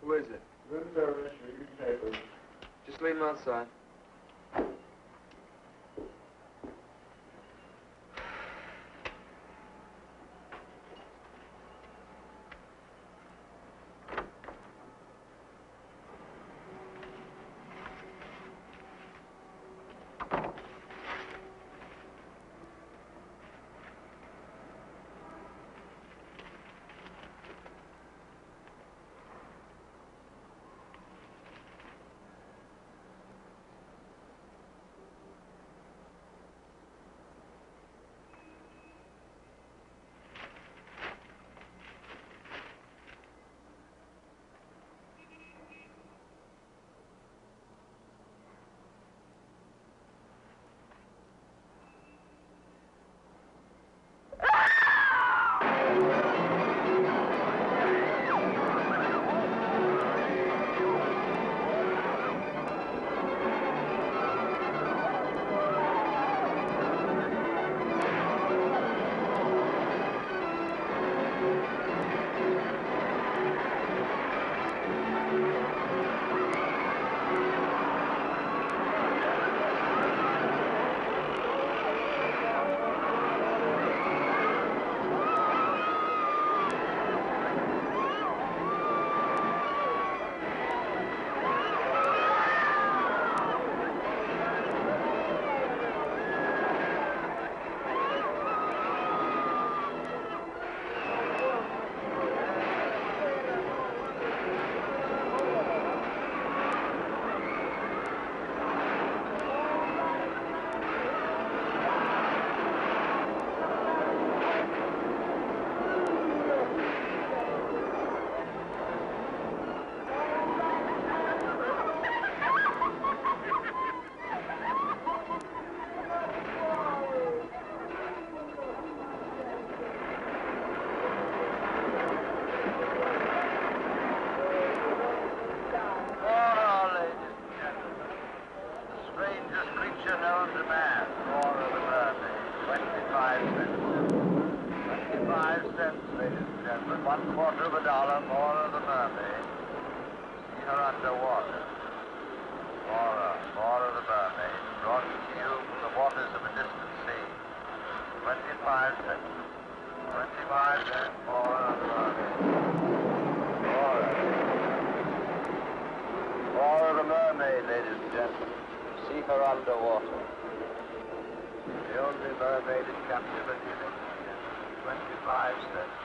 Who is it? Room service, read your papers. Just leave him outside. The only mermaid in captivity, 25 cents.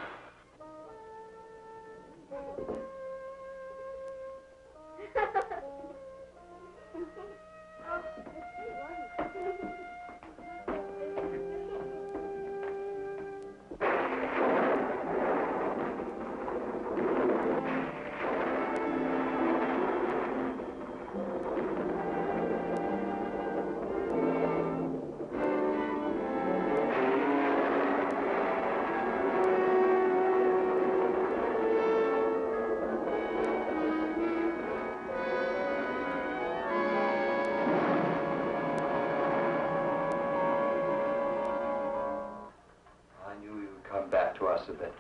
us eventually.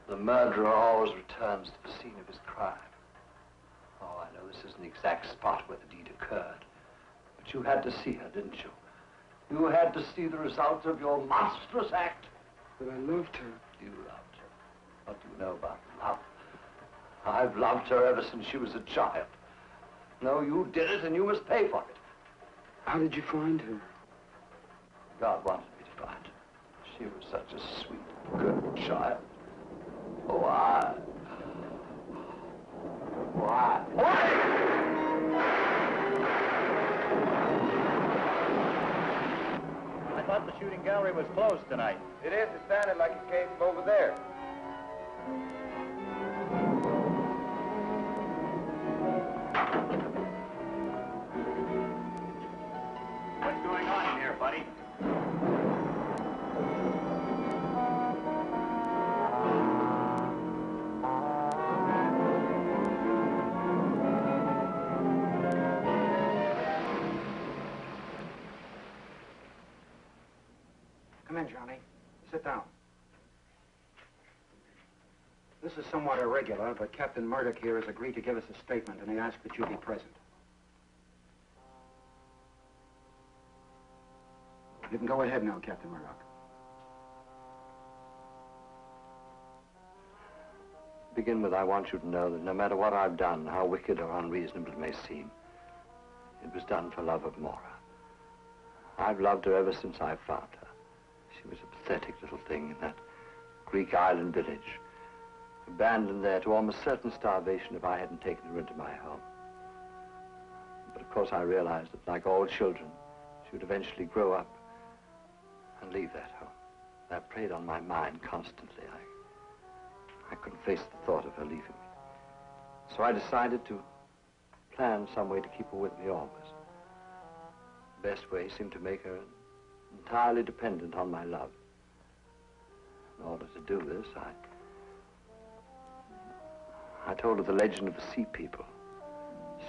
The murderer always returns to the scene of his crime. Oh, I know this isn't the exact spot where the deed occurred, but you had to see her, didn't you? You had to see the result of your monstrous act. But I loved her. You loved her. What do you know about love? I've loved her ever since she was a child. No, you did it, and you must pay for it. How did you find her? God wanted me to find her. She was such a sweet, good child. Oh, why? I thought the shooting gallery was closed tonight. It is. It sounded like it came from over there. What's going on in here, buddy? Come in, Johnny. Sit down. This is somewhat irregular, but Captain Murdoch here has agreed to give us a statement, and he asked that you be present. You can go ahead now, Captain Murdoch. To begin with, I want you to know that no matter what I've done, how wicked or unreasonable it may seem, it was done for love of Mora. I've loved her ever since I found her. She was a pathetic little thing in that Greek island village, abandoned there to almost certain starvation if I hadn't taken her into my home. But of course I realized that, like all children, she would eventually grow up and leave that home. That preyed on my mind constantly. I couldn't face the thought of her leaving me. So I decided to plan some way to keep her with me always. The best way seemed to make her entirely dependent on my love. In order to do this, I told her the legend of the Sea People.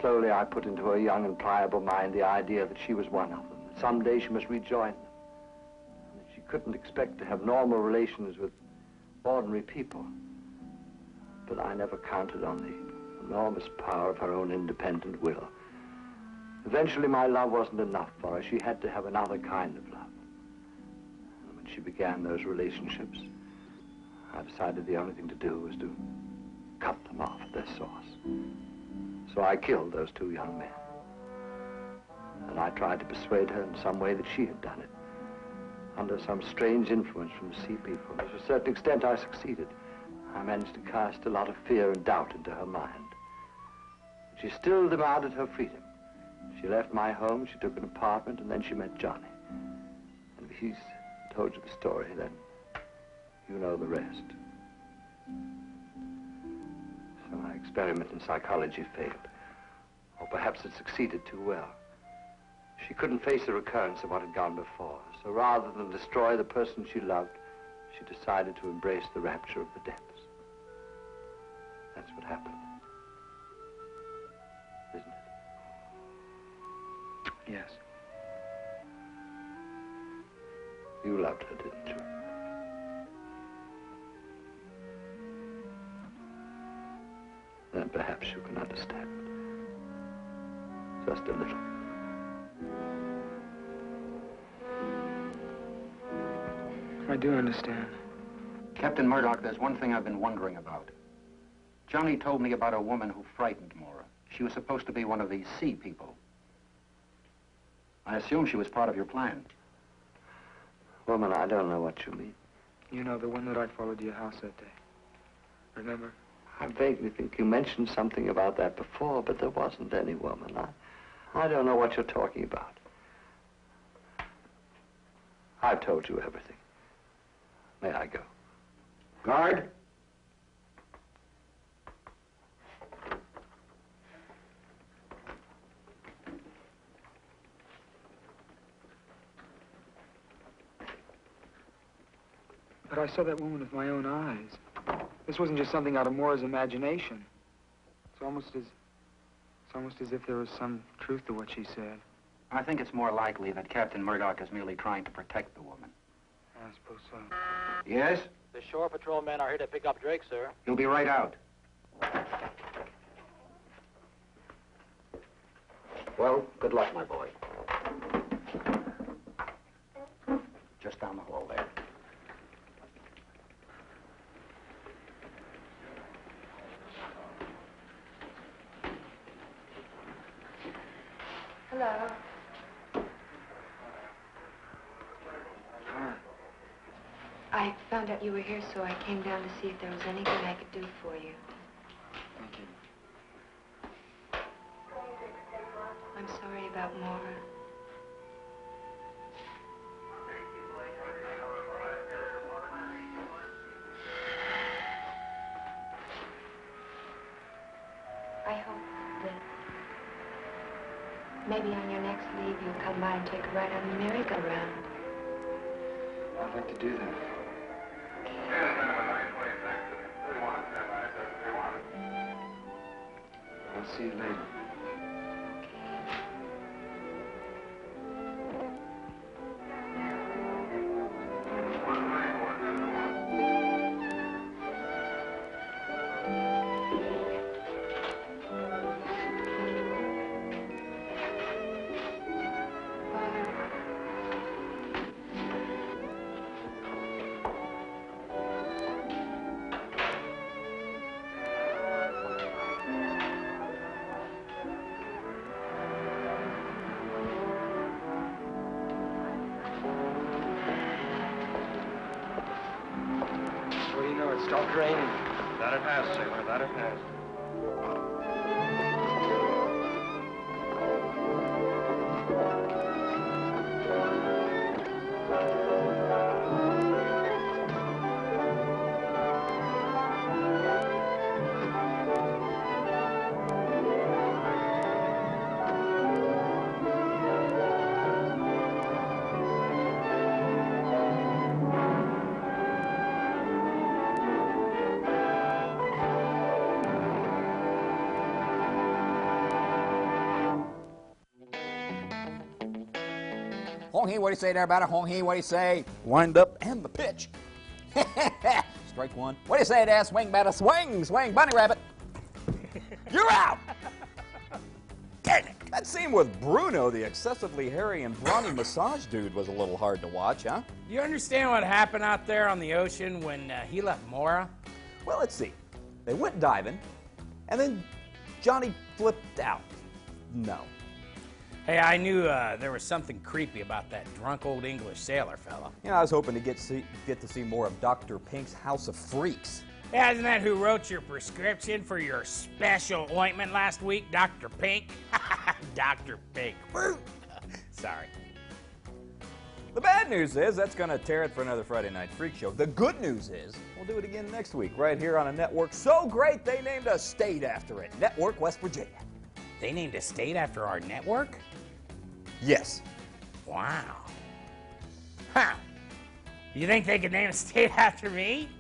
Slowly, I put into her young and pliable mind the idea that she was one of them, that someday she must rejoin them, and that she couldn't expect to have normal relations with ordinary people. But I never counted on the enormous power of her own independent will. Eventually, my love wasn't enough for her. She had to have another kind of love. And when she began those relationships, I decided the only thing to do was to cut them off at their source. So I killed those two young men. And I tried to persuade her in some way that she had done it, under some strange influence from the Sea People. To a certain extent, I succeeded. I managed to cast a lot of fear and doubt into her mind. She still demanded her freedom. She left my home, she took an apartment, and then she met Johnny. And if he's told you the story, then you know the rest. So my experiment in psychology failed. Or perhaps it succeeded too well. She couldn't face the recurrence of what had gone before. So rather than destroy the person she loved, she decided to embrace the rapture of the depths. That's what happened. Isn't it? Yes. You loved her, didn't you? Then perhaps you can understand. Just a little. I do understand. Captain Murdoch, there's one thing I've been wondering about. Johnny told me about a woman who frightened Mora. She was supposed to be one of these Sea People. I assume she was part of your plan. Woman, I don't know what you mean. You know, the one that I followed to your house that day. Remember? I vaguely think you mentioned something about that before, but there wasn't any woman. I don't know what you're talking about. I've told you everything. May I go? Guard! But I saw that woman with my own eyes. This wasn't just something out of Mora's imagination. It's almost as if there was some truth to what she said. I think it's more likely that Captain Murdoch is merely trying to protect the woman. I suppose so. Yes? The shore patrol men are here to pick up Drake, sir. He'll be right out. Well, good luck, my boy. Just down the hall there. Hello. I found out you were here, so I came down to see if there was anything I could do for you. Thank you. I'm sorry about Maura. I hope that maybe on your next leave you'll come by and take a ride on the merry-go-round. I'd like to do that. I'll see you later. What do you know? It stopped raining. That it has, sailor, that it has. Hong-hee, what do you say there about it? Hong-hee, what do you say? Wind up and the pitch. Strike one. What do you say there? Swing, batter, swing, swing, bunny rabbit. You're out! Dang it. That scene with Bruno, the excessively hairy and brawny massage dude, was a little hard to watch, huh? Do you understand what happened out there on the ocean when he left Maura? Well, let's see. They went diving, and then Johnny flipped out. No. Hey, I knew there was something creepy about that drunk old English sailor fella. You know, I was hoping to get to see more of Dr. Pink's House of Freaks. Yeah, isn't that who wrote your prescription for your special ointment last week, Dr. Pink? Dr. Pink. Sorry. The bad news is that's going to tear it for another Friday Night Freak Show. The good news is we'll do it again next week, right here on a network so great they named a state after it, Network West Virginia. They named a state after our network? Yes. Wow. Huh. You think they could name a state after me?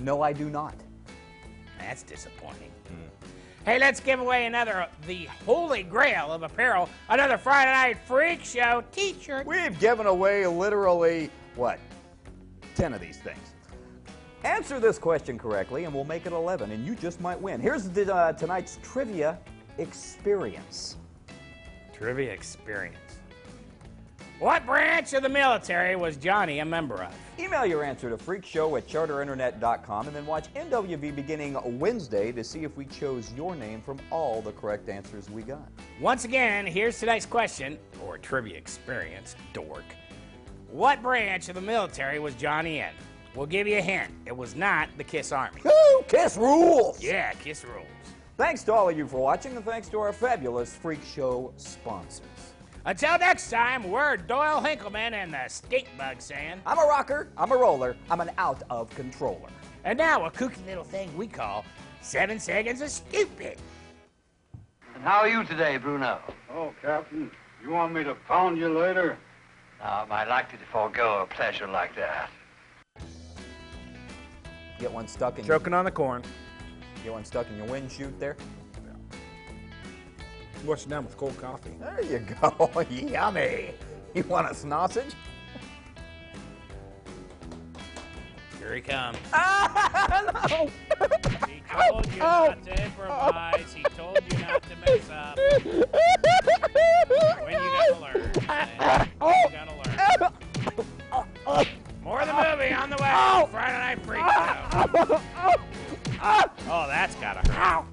No, I do not. That's disappointing. Hey, let's give away the holy grail of apparel, another Friday Night Freak Show t-shirt. We've given away literally, 10 of these things. Answer this question correctly and we'll make it 11 and you just might win. Here's tonight's trivia experience. Trivia experience. What branch of the military was Johnny a member of? Email your answer to freakshow@charterinternet.com and then watch NWV beginning Wednesday to see if we chose your name from all the correct answers we got. Once again, here's tonight's question, or trivia experience, dork. What branch of the military was Johnny in? We'll give you a hint. It was not the KISS Army. Woo! KISS rules! Yeah, KISS rules. Thanks to all of you for watching, and thanks to our fabulous Freak Show sponsors. Until next time, we're Doyle Hinkleman and the Stink Bug saying, I'm a rocker, I'm a roller, I'm an out-of-controller. And now a kooky little thing we call 7 Seconds of Stupid. And how are you today, Bruno? Oh, Captain, you want me to pound you later? Now, am I likely to forego a pleasure like that? Get one stuck in Choking on the corn. Get one stuck in your wind chute there. Wash it down with cold coffee. There you go. Yummy. You want a sausage? Here he comes. No. He told you not to improvise. He told you not to mess up. When you gotta learn. Man. When you gotta learn. More of the movie on the way. Friday Night Freak Show. Oh, that's gotta hurt.